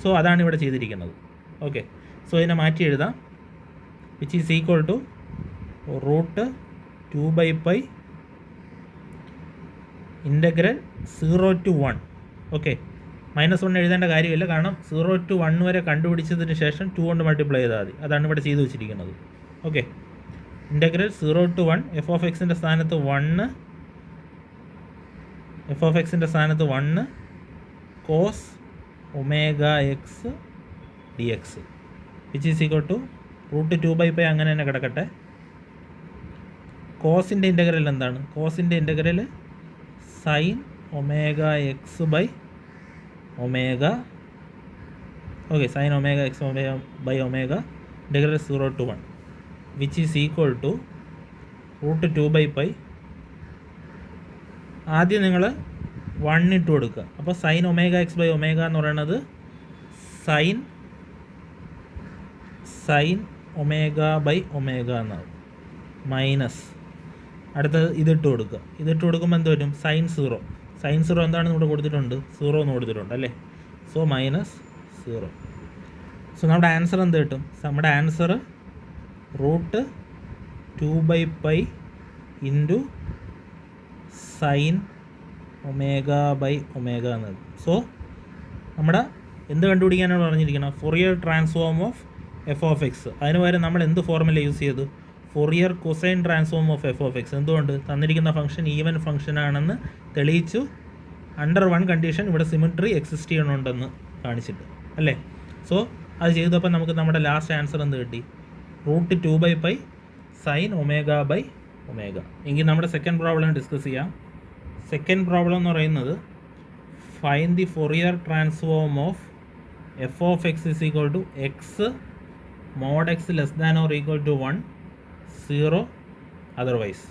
Speaker 1: സോ അതാണ് ഇവിടെ ചെയ്തിരിക്കുന്നത്. ഓക്കെ, സോ ഇതിനെ മാറ്റി എഴുതാം. Which is equal to √2/π integral 0 to 1. Okay, -1 എഴുതേണ്ട കാര്യമില്ല, കാരണം 0 to 1 വരെ കണ്ടുപിടിച്ചതിന് ശേഷം 2 കൊണ്ട് മൾട്ടിപ്ലൈ ചെയ്താൽ മതി. അതാണ് ഇവിടെ ചെയ്തു വെച്ചിരിക്കുന്നത്. Okay, integral 0 to 1 F of എക്സിൻ്റെ സ്ഥാനത്ത് 1 cos omega X D X which is equal to √2/π അങ്ങനെ തന്നെ കിടക്കട്ടെ. കോസിൻ്റെ ഇൻ്റഗ്രൽ എന്താണ്? കോസിൻ്റെ integral sine omega X by omega. Okay, sine omega X by omega integral 0 to 1 which is equal to √2/π. ആദ്യം നിങ്ങൾ 1 ഇട്ട് കൊടുക്കുക. അപ്പോൾ sine omega X by omega എന്ന് പറയുന്നത് സൈൻ ഒമേഗ ബൈ ഒമേഗ എന്നാകും. മൈനസ് അടുത്തത് ഇതിട്ട് കൊടുക്കുക. ഇതിട്ട് കൊടുക്കുമ്പോൾ എന്ത് വരും? സൈൻ 0 എന്താണെന്ന് ഇവിടെ കൊടുത്തിട്ടുണ്ട്? 0 എന്ന് കൊടുത്തിട്ടുണ്ട് അല്ലേ? സോ -0. സോ നമ്മുടെ ആൻസർ എന്ത് കിട്ടും? നമ്മുടെ answer √2/π into sine omega by omega എന്നത്. സോ നമ്മുടെ എന്ത് കണ്ടുപിടിക്കാനാണ് പറഞ്ഞിരിക്കുന്നത്? Fourier transform of F of X. അതിന് പകരം നമ്മൾ എന്ത് ഫോർമുല യൂസ് ചെയ്തു? Fourier cosine transform of F of X. എന്തുകൊണ്ട്? തന്നിരിക്കുന്ന ഫംഗ്ഷൻ ഈവൻ ഫംഗ്ഷൻ ആണെന്ന് തെളിയിച്ചു. അണ്ടർ വൺ കണ്ടീഷൻ ഇവിടെ സിമെട്രി എക്സിസ്റ്റ് ചെയ്യണമുണ്ടെന്ന് കാണിച്ചിട്ട് അല്ലേ. സോ അത് ചെയ്തപ്പോൾ നമുക്ക് നമ്മുടെ ലാസ്റ്റ് ആൻസർ എന്ത് കിട്ടി? √2/π sin ω/ω. എങ്കിൽ നമ്മുടെ സെക്കൻഡ് പ്രോബ്ലം ഡിസ്കസ് ചെയ്യാം. സെക്കൻഡ് പ്രോബ്ലം എന്ന് പറയുന്നത് find the Fourier transform of f of x is equal to x mod x less than or equal to 1 0 otherwise.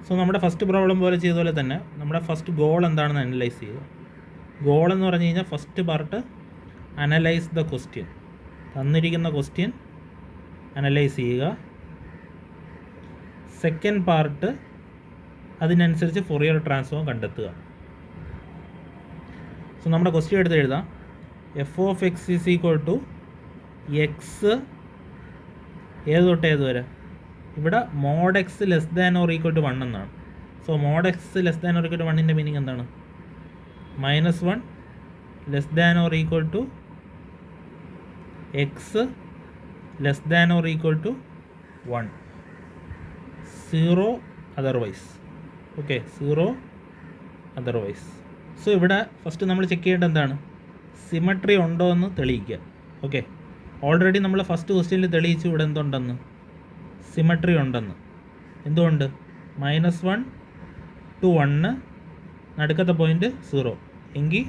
Speaker 1: So നമ്മുടെ ഫസ്റ്റ് പ്രോബ്ലം പോലെ ചെയ്ത പോലെ തന്നെ നമ്മുടെ ഫസ്റ്റ് ഗോൾ എന്താണെന്ന് അനലൈസ് ചെയ്യുക. ഗോൾ എന്ന് പറഞ്ഞു കഴിഞ്ഞാൽ first part analyse the question, തന്നിരിക്കുന്ന ക്വസ്റ്റ്യൻ അനലൈസ് ചെയ്യുക. സെക്കൻഡ് പാർട്ട് അതിനനുസരിച്ച് ഫൊറിയർ ട്രാൻസ്ഫോം കണ്ടെത്തുക. സോ നമ്മുടെ ക്വസ്റ്റ്യൻ എടുത്ത് എഴുതാം. f of x is equal to x ഏത് തൊട്ട് ഏത് വരെ? ഇവിടെ mod x less than or equal to 1 എന്നാണ്. So mod x less than or equal to 1ൻ്റെ മീനിങ് എന്താണ്? -1 less than or equal to x less than or equal to 1 0 otherwise. Okay, 0 otherwise. So ഇവിടെ first നമ്മൾ check ചെയ്യേണ്ടത് എന്താണ്? Symmetry ഉണ്ടോ എന്ന് തെളിയിക്കുക. ഓക്കെ, ഓൾറെഡി നമ്മൾ ഫസ്റ്റ് ക്വസ്റ്റ്യനിൽ തെളിയിച്ചു ഇവിടെ എന്തുണ്ടെന്ന്, സിമട്രി ഉണ്ടെന്ന്. എന്തുകൊണ്ട്? -1 to 1 നടുക്കത്തെ പോയിൻറ്റ് 0 എങ്കിൽ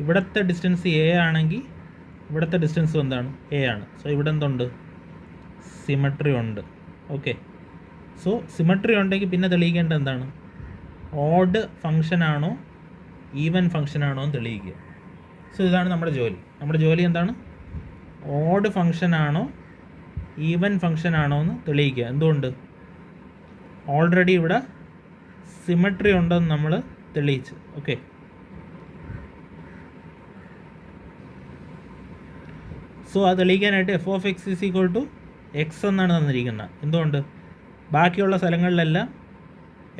Speaker 1: ഇവിടുത്തെ ഡിസ്റ്റൻസ് എ ആണെങ്കിൽ ഇവിടുത്തെ ഡിസ്റ്റൻസ് എന്താണ്? എ ആണ്. സോ ഇവിടെ എന്തുണ്ട്? സിമട്രി ഉണ്ട്. ഓക്കെ, സോ സിമട്രി ഉണ്ടെങ്കിൽ പിന്നെ തെളിയിക്കേണ്ടത് എന്താണ്? ഓഡ് ഫങ്ഷനാണോ ഈവൻ ഫങ്ഷനാണോ എന്ന് തെളിയിക്കുക. സോ ഇതാണ് നമ്മുടെ ജോലി. നമ്മുടെ ജോലി എന്താണ്? ഓഡ് ഫങ്ഷനാണോ ഈവൻ ഫങ്ഷനാണോ എന്ന് തെളിയിക്കുക. എന്തുകൊണ്ട്? ഓൾറെഡി ഇവിടെ സിമട്രി ഉണ്ടെന്ന് നമ്മൾ തെളിയിച്ചു. ഓക്കെ, സോ അത് തെളിയിക്കാനായിട്ട് f of x is equal to x എന്നാണ് തന്നിരിക്കുന്നത്. എന്തുകൊണ്ട്? ബാക്കിയുള്ള സ്ഥലങ്ങളിലെല്ലാം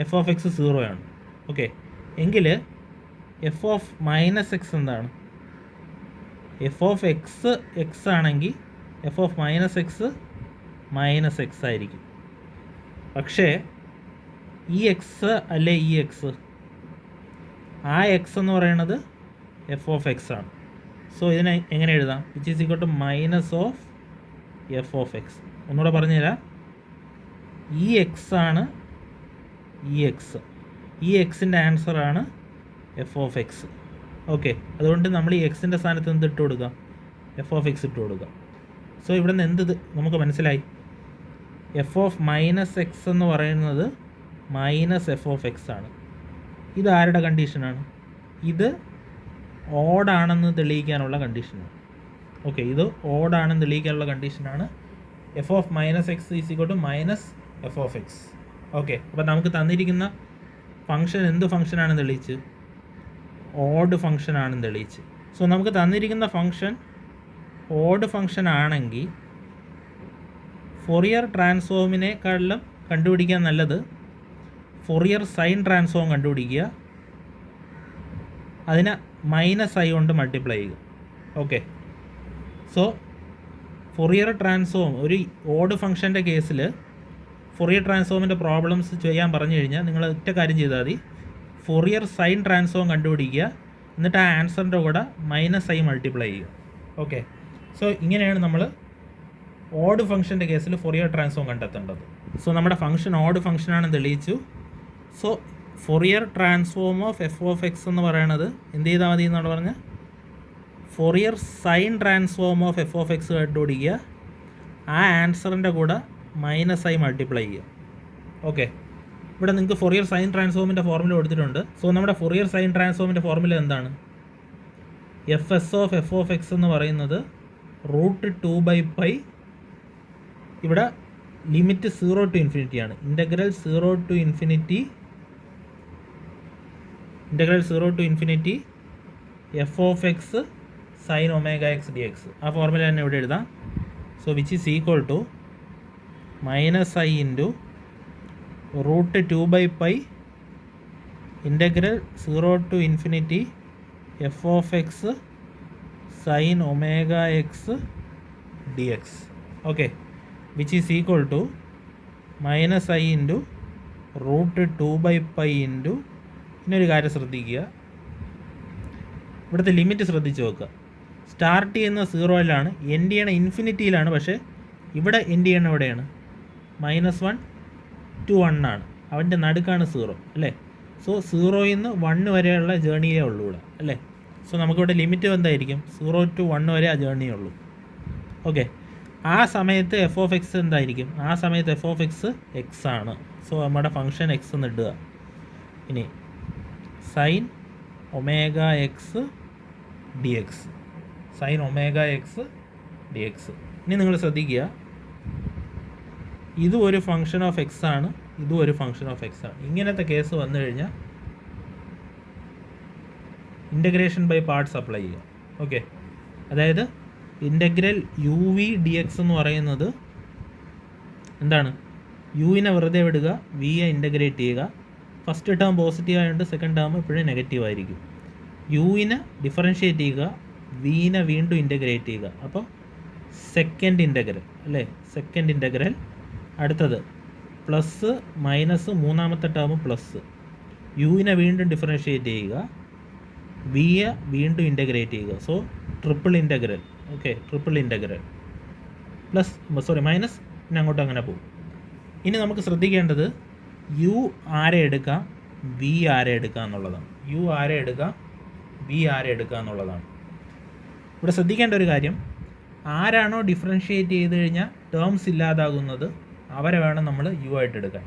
Speaker 1: f of x 0 ആണ്. ഓക്കെ, എങ്കിൽ f of -x എന്താണ്? f of x x ആണെങ്കിൽ f of -x -x ആയിരിക്കും. പക്ഷേ ഈ എക്സ് അല്ലേ ഈ എക്സ്, ആ എക്സ് എന്ന് പറയുന്നത് f of x ആണ്. സോ ഇതിനെ എങ്ങനെ എഴുതാം? Which is equal to -f of x. ഒന്നുകൂടെ പറഞ്ഞുതരാം. ഈ എക്സ് ആണ് ഈ എക്സ്, ഈ എക്സിൻ്റെ ആൻസറാണ് f of x. ഓക്കെ, അതുകൊണ്ട് നമ്മൾ ഈ എക്സിൻ്റെ സ്ഥാനത്ത് എന്ത് ഇട്ട് കൊടുക്കുക? f of x ഇട്ട് കൊടുക്കുക. സോ ഇവിടെ നിന്ന് എന്ത് നമുക്ക് മനസ്സിലായി? f of -x എന്ന് പറയുന്നത് -f of x ആണ്. ഇത് ആരുടെ കണ്ടീഷനാണ്? ഇത് ഓഡാണെന്ന് തെളിയിക്കാനുള്ള കണ്ടീഷനാണ്. ഓക്കെ, ഇത് ഓഡാണെന്ന് തെളിയിക്കാനുള്ള കണ്ടീഷനാണ് f of -x is equal to -f of x. Okay, അപ്പോൾ നമുക്ക് തന്നിരിക്കുന്ന ഫംഗ്ഷൻ എന്ത് ഫംഗ്ഷനാണെന്ന് തെളിയിച്ച്? ഓഡ് ഫംഗ്ഷൻ ആണെന്ന് തെളിയിച്ച്. സോ നമുക്ക് തന്നിരിക്കുന്ന ഫംഗ്ഷൻ ഓഡ് ഫംഗ്ഷൻ ആണെങ്കിൽ ഫൊറിയർ ട്രാൻസ്ഫോമിനേക്കാളും കണ്ടുപിടിക്കാൻ നല്ലത് ഫൊറിയർ സൈൻ ട്രാൻസ്ഫോം കണ്ടുപിടിക്കുക, അതിനെ -i കൊണ്ട് മൾട്ടിപ്ലൈ ചെയ്യുക. ഓക്കെ, സോ ഫൊറിയർ ട്രാൻസ്ഫോം ഒരു ഓഡ് ഫംഗ്ഷൻ്റെ കേസിൽ ഫൊറിയർ ട്രാൻസ്ഫോമിൻ്റെ പ്രോബ്ലംസ് ചെയ്യാൻ പറഞ്ഞു കഴിഞ്ഞാൽ നിങ്ങൾ ഒറ്റ കാര്യം ചെയ്താൽ മതി. ഫൊറിയർ സൈൻ ട്രാൻസ്ഫോം കണ്ടുപിടിക്കുക, എന്നിട്ട് ആ ആൻസറിൻ്റെ കൂടെ -i മൾട്ടിപ്ലൈ ചെയ്യുക. ഓക്കെ, സോ ഇങ്ങനെയാണ് നമ്മൾ ഓഡ് ഫംഗ്ഷൻ്റെ കേസിൽ ഫൊറിയർ ട്രാൻസ്ഫോം കണ്ടെത്തേണ്ടത്. സോ നമ്മുടെ ഫംഗ്ഷൻ ഓഡ് ഫംഗ്ഷനാണെന്ന് തെളിയിച്ചു. So Fourier transform of f of x എന്ന് പറയണത് എന്ത് ചെയ്താൽ മതി എന്നാണ് പറഞ്ഞത്? Fourier sine transform of f of x കണ്ടുപിടിക്കുക, ആ ആൻസറിൻ്റെ കൂടെ -i മൾട്ടിപ്ലൈ ചെയ്യുക. ഓക്കെ, ഇവിടെ നിങ്ങൾക്ക് ഫൊറിയർ സൈൻ ട്രാൻസ്ഫോമിൻ്റെ ഫോർമുല കൊടുത്തിട്ടുണ്ട്. സോ നമ്മുടെ ഫൊറിയർ സൈൻ ട്രാൻസ്ഫോമിൻ്റെ ഫോർമുല എന്താണ്? fs of f of x എന്ന് പറയുന്നത് √2/π, ഇവിടെ ലിമിറ്റ് 0 to ∞ ആണ്. Integral 0 to ∞ f of x sin ω/x dx. ആ ഫോർമുല തന്നെ ഇവിടെ എഴുതാം. So which is equal to -i into √2/π integral 0 to ∞ f of x sin ω/x dx. Okay, which is equal to -i into √2/π into, ഇന്നൊരു കാര്യം ശ്രദ്ധിക്കുക, ഇവിടുത്തെ limit ശ്രദ്ധിച്ച് നോക്കുക. സ്റ്റാർട്ട് ചെയ്യുന്ന 0-ലാണ്, എൻഡ് ചെയ്യണ ഇൻഫിനിറ്റിയിലാണ്. പക്ഷേ ഇവിടെ എൻഡ് ചെയ്യണ എവിടെയാണ്? -1 to 1 ആണ്. അവൻ്റെ നടുക്കാണ് 0 അല്ലേ? സോ 0-ൽ നിന്ന് 1 വരെയുള്ള ജേർണിയേ ഉള്ളൂ ഇവിടെ അല്ലേ? സോ നമുക്കിവിടെ ലിമിറ്റ് എന്തായിരിക്കും? 0 to 1 വരെ ആ ജേർണിയേ ഉള്ളൂ. ഓക്കെ, ആ സമയത്ത് എഫ് ഓഫ് എക്സ് എന്തായിരിക്കും? ആ സമയത്ത് എഫ് ഓഫ് എക്സ് എക്സ് ആണ്. സോ നമ്മുടെ ഫംഗ്ഷൻ എക്സ് എന്ന് ഇടുക. ഇനി sign omega X D X, sine omega X D X. ഇനി നിങ്ങൾ ശ്രദ്ധിക്കുക, ഇതും ഒരു ഫംഗ്ഷൻ ഓഫ് എക്സ് ആണ്, ഇതും ഒരു ഫംഗ്ഷൻ ഓഫ് എക്സ് ആണ്. ഇങ്ങനത്തെ കേസ് വന്നു കഴിഞ്ഞാൽ ഇൻ്റഗ്രേഷൻ ബൈ പാർട്സ് അപ്ലൈ ചെയ്യുക. ഓക്കെ, അതായത് integral u v d x എന്ന് പറയുന്നത് എന്താണ്? യുവിനെ വെറുതെ വിടുക, വിയെ ഇൻ്റഗ്രേറ്റ് ചെയ്യുക. ഫസ്റ്റ് ടേം പോസിറ്റീവ് ആയതുകൊണ്ട് സെക്കൻഡ് ടേം എപ്പോഴും നെഗറ്റീവ് ആയിരിക്കും. യുവിനെ ഡിഫറൻഷ്യേറ്റ് ചെയ്യുക, വിനെ വീണ്ടും ഇൻ്റഗ്രേറ്റ് ചെയ്യുക. അപ്പോൾ സെക്കൻഡ് ഇൻ്റഗ്രൽ അല്ലേ? Second integral. അടുത്തത് പ്ലസ് മൈനസ്, മൂന്നാമത്തെ ടേം പ്ലസ്. യുവിനെ വീണ്ടും ഡിഫറൻഷ്യേറ്റ് ചെയ്യുക, വിയെ വീണ്ടും ഇൻ്റഗ്രേറ്റ് ചെയ്യുക. So triple integral. Okay, triple integral. Plus minus, പിന്നെ അങ്ങോട്ട് അങ്ങനെ പോകും. ഇനി നമുക്ക് ശ്രദ്ധിക്കേണ്ടത് യു ആരെ എടുക്കാം, വി ആരെ എടുക്കുക എന്നുള്ളതാണ്. യു ആരെ എടുക്കാം, വി ആരെ എടുക്കുക എന്നുള്ളതാണ്. ഇവിടെ ശ്രദ്ധിക്കേണ്ട ഒരു കാര്യം, ആരാണോ ഡിഫറൻഷ്യേറ്റ് ചെയ്ത് കഴിഞ്ഞാൽ ടേംസ് ഇല്ലാതാകുന്നത് അവരെ വേണം നമ്മൾ യു ആയിട്ട് എടുക്കാൻ,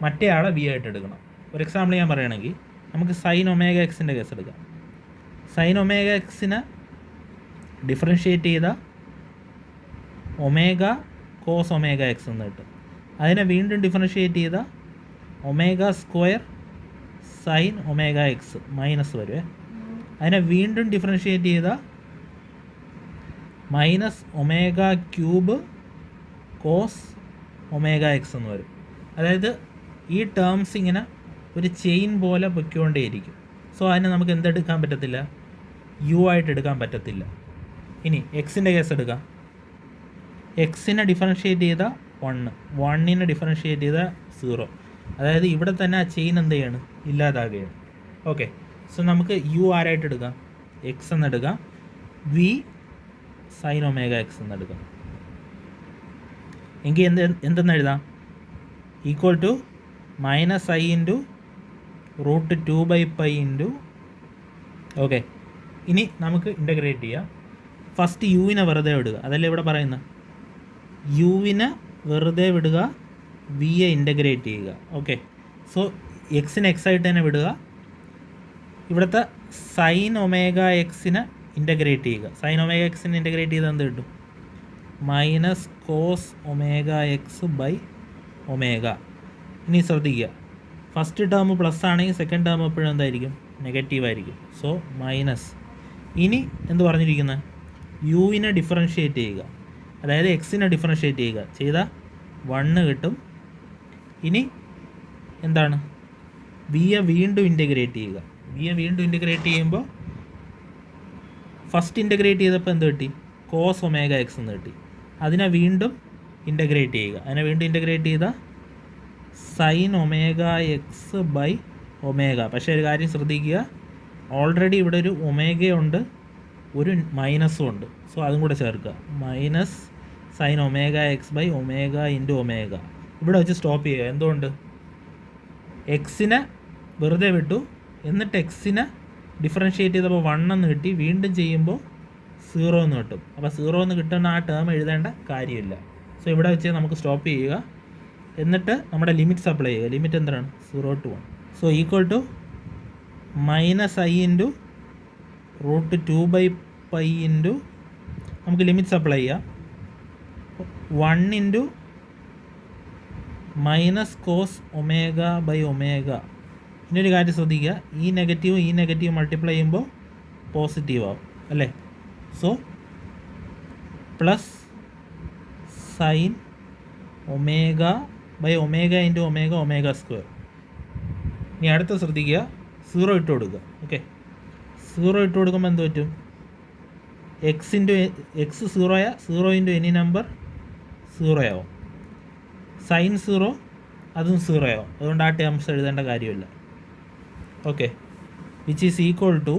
Speaker 1: മറ്റേ ആളെ വി ആയിട്ട് എടുക്കണം. ഒരു എക്സാമ്പിൾ ഞാൻ പറയുകയാണെങ്കിൽ നമുക്ക് സൈൻ ഒമേഗ എക്സിൻ്റെ കേസ് എടുക്കാം. സൈൻ ഒമേഗ എക്സിനെ ഡിഫറൻഷ്യേറ്റ് ചെയ്ത ഒമേഗ കോസ് ഒമേഗ എക്സ് എന്ന് കിട്ടും. അതിനെ വീണ്ടും ഡിഫറൻഷ്യേറ്റ് ചെയ്ത omega square sine omega X minus വരുവേ. അതിനെ വീണ്ടും ഡിഫറൻഷ്യേറ്റ് ചെയ്ത minus omega cube cos omega X എന്ന് വരും. അതായത് ഈ ടേംസ് ഇങ്ങനെ ഒരു ചെയിൻ പോലെ പൊയ്ക്കൊണ്ടേയിരിക്കും. സോ അതിനെ നമുക്ക് എന്തെടുക്കാൻ പറ്റത്തില്ല? യു ആയിട്ട് എടുക്കാൻ പറ്റത്തില്ല. ഇനി എക്സിൻ്റെ കേസ് എടുക്കാം. എക്സിനെ ഡിഫറൻഷ്യേറ്റ് ചെയ്ത 1, 1നെ ഡിഫറൻഷ്യേറ്റ് ചെയ്ത 0. അതായത് ഇവിടെ തന്നെ ആ ചെയിൻ എന്ത് ചെയ്യാണ്? ഇല്ലാതാകുകയാണ്. ഓക്കെ, സോ നമുക്ക് യു ആരായിട്ട് എടുക്കാം? എക്സ് എന്നെടുക്കാം, വി സൈൻ ഒമേഗ എക്സ് എന്നെടുക്കാം. എങ്കിൽ എന്തെന്ന് എഴുതാം? Equal to minus I into root 2/π into. Okay, ഇനി നമുക്ക് ഇൻ്റഗ്രേറ്റ് ചെയ്യാം. ഫസ്റ്റ് യുവിനെ വെറുതെ വിടുക, അതല്ലേ ഇവിടെ പറയുന്നത്. യുവിനെ വെറുതെ വിടുക, വിയെ ഇൻ്റഗ്രേറ്റ് ചെയ്യുക. ഓക്കെ, സോ എക്സിനെ എക്സ് ആയിട്ട് തന്നെ വിടുക. ഇവിടുത്തെ സൈൻ ഒമേഗ എക്സിനെ ഇൻ്റഗ്രേറ്റ് ചെയ്യുക. സൈൻ ഒമേഗ എക്സിനെ ഇൻ്റഗ്രേറ്റ് ചെയ്താൽ എന്ത് കിട്ടും? Minus cos omega X by omega. ഇനി ശ്രദ്ധിക്കുക, ഫസ്റ്റ് ടേം പ്ലസ് ആണെങ്കിൽ സെക്കൻഡ് ടേം എപ്പോഴും എന്തായിരിക്കും? നെഗറ്റീവ് ആയിരിക്കും. So minus. ഇനി എന്ത് പറഞ്ഞിരിക്കുന്നത്? യുവിനെ ഡിഫറൻഷ്യേറ്റ് ചെയ്യുക, അതായത് എക്സിനെ ഡിഫറൻഷ്യേറ്റ് ചെയ്യുക. ചെയ്താൽ 1 കിട്ടും. ഇനി എന്താണ്? വിയെ വീണ്ടും ഇൻ്റഗ്രേറ്റ് ചെയ്യുക. വിയെ വീണ്ടും ഇൻ്റഗ്രേറ്റ് ചെയ്യുമ്പോൾ ഫസ്റ്റ് ഇൻ്റഗ്രേറ്റ് ചെയ്തപ്പോൾ എന്ത് കിട്ടി? കോസ് ഒമേഗ എക്സ് എന്ന് കിട്ടി. അതിനെ വീണ്ടും ഇൻ്റഗ്രേറ്റ് ചെയ്യുക. അതിനെ വീണ്ടും ഇൻ്റഗ്രേറ്റ് ചെയ്താൽ sine omega X by omega. പക്ഷേ ഒരു കാര്യം ശ്രദ്ധിക്കുക, ഓൾറെഡി ഇവിടെ ഒരു ഒമേഗയുണ്ട്, ഒരു മൈനസും ഉണ്ട്. സോ അതും കൂടെ ചേർക്കുക. Minus sine omega X by omega into omega. ഇവിടെ വെച്ച് സ്റ്റോപ്പ് ചെയ്യുക. എന്തുകൊണ്ട്? എക്സിനെ വെറുതെ വിട്ടു, എന്നിട്ട് എക്സിനെ ഡിഫറൻഷ്യേറ്റ് ചെയ്തപ്പോൾ 1 എന്ന് കിട്ടി. വീണ്ടും ചെയ്യുമ്പോൾ 0 എന്ന് കിട്ടും. അപ്പോൾ 0 എന്ന് കിട്ടുന്ന ആ ടേം എഴുതേണ്ട കാര്യമില്ല. സോ ഇവിടെ വെച്ച് നമുക്ക് സ്റ്റോപ്പ് ചെയ്യുക. എന്നിട്ട് നമ്മുടെ ലിമിറ്റ്സ് അപ്ലൈ ചെയ്യുക. ലിമിറ്റ് എന്താണ്? 0 to 1. So equal to minus I into root 2/π into, നമുക്ക് ലിമിറ്റ്സ് അപ്ലൈ ചെയ്യാം. 1 into minus cos omega by omega. ഇനിയൊരു കാര്യം ശ്രദ്ധിക്കുക, ഈ നെഗറ്റീവ് മൾട്ടിപ്ലൈ ചെയ്യുമ്പോൾ പോസിറ്റീവ് ആവും അല്ലേ? So plus sine omega by omega into omega omega square. ഇനി അടുത്ത ശ്രദ്ധിക്കുക, 0 ഇട്ട് കൊടുക്കുക. ഓക്കെ, 0 ഇട്ട് കൊടുക്കുമ്പോൾ എന്ത് പറ്റും? എക്സ് 0 ഇൻറ്റു എനി നമ്പർ 0 ആവും. സൈൻ 0 അതും 0 ആവും. അതുകൊണ്ട് ആ ടേംസ് എഴുതേണ്ട കാര്യമില്ല. Okay, which is equal to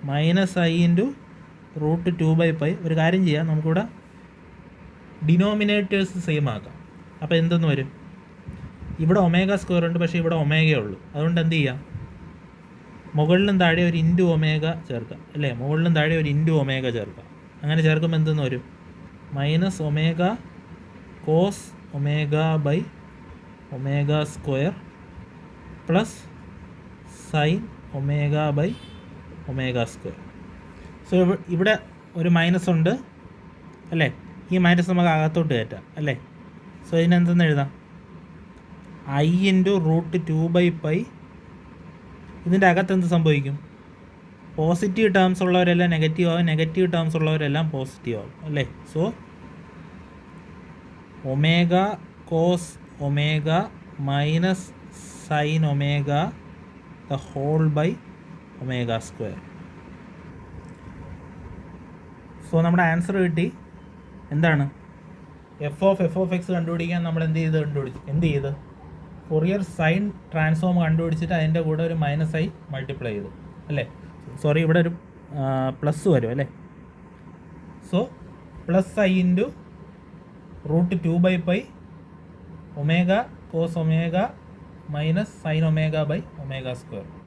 Speaker 1: minus I into root 2/π. ഒരു കാര്യം ചെയ്യാം, നമുക്കിവിടെ ഡിനോമിനേറ്റേഴ്സ് സെയിം ആക്കാം. അപ്പോൾ എന്തെന്ന് വരും? ഇവിടെ ഒമേഗ സ്ക്വയർ ഉണ്ട്, പക്ഷേ ഇവിടെ ഒമേഗയേ ഉള്ളൂ. അതുകൊണ്ട് എന്ത് ചെയ്യാം, മുകളിലും താഴെ ഒരു ഇൻറ്റു ഒമേഗ ചേർക്കാം അല്ലേ? മുകളിലും താഴെ ഒരു ഇൻറ്റു ഒമേഗ ചേർക്കാം. അങ്ങനെ ചേർക്കുമ്പോൾ എന്തെന്ന് വരും? Minus omega cos omega by omega square plus sine omega by omega square. So ഇവിടെ ഒരു മൈനസ് ഉണ്ട് അല്ലേ? ഈ മൈനസ് നമുക്ക് അകത്തോട്ട് കയറ്റാം അല്ലേ? സോ ഇതിനെന്തെന്ന് എഴുതാം? I into root 2/π. ഇതിൻ്റെ അകത്ത് എന്ത് സംഭവിക്കും? പോസിറ്റീവ് ടേംസ് ഉള്ളവരെല്ലാം നെഗറ്റീവ് ആവും, നെഗറ്റീവ് ടേംസ് ഉള്ളവരെല്ലാം പോസിറ്റീവ് ആവും അല്ലേ? So omega cos omega minus sine omega the whole by omega square. So നമ്മുടെ ആൻസർ കിട്ടി. എന്താണ്? എഫ് ഓഫ് എക്സ് കണ്ടുപിടിക്കാൻ നമ്മൾ എന്ത് ചെയ്ത് ഫൊറിയർ സൈൻ ട്രാൻസ്ഫോം കണ്ടുപിടിച്ചിട്ട് അതിൻ്റെ കൂടെ ഒരു മൈനസ് ഐ മൾട്ടിപ്ലൈ ചെയ്തു അല്ലേ? സോറി, ഇവിടെ ഒരു പ്ലസ് വരും അല്ലേ? So plus I into root 2/π omega cos omega minus sine omega by omega square.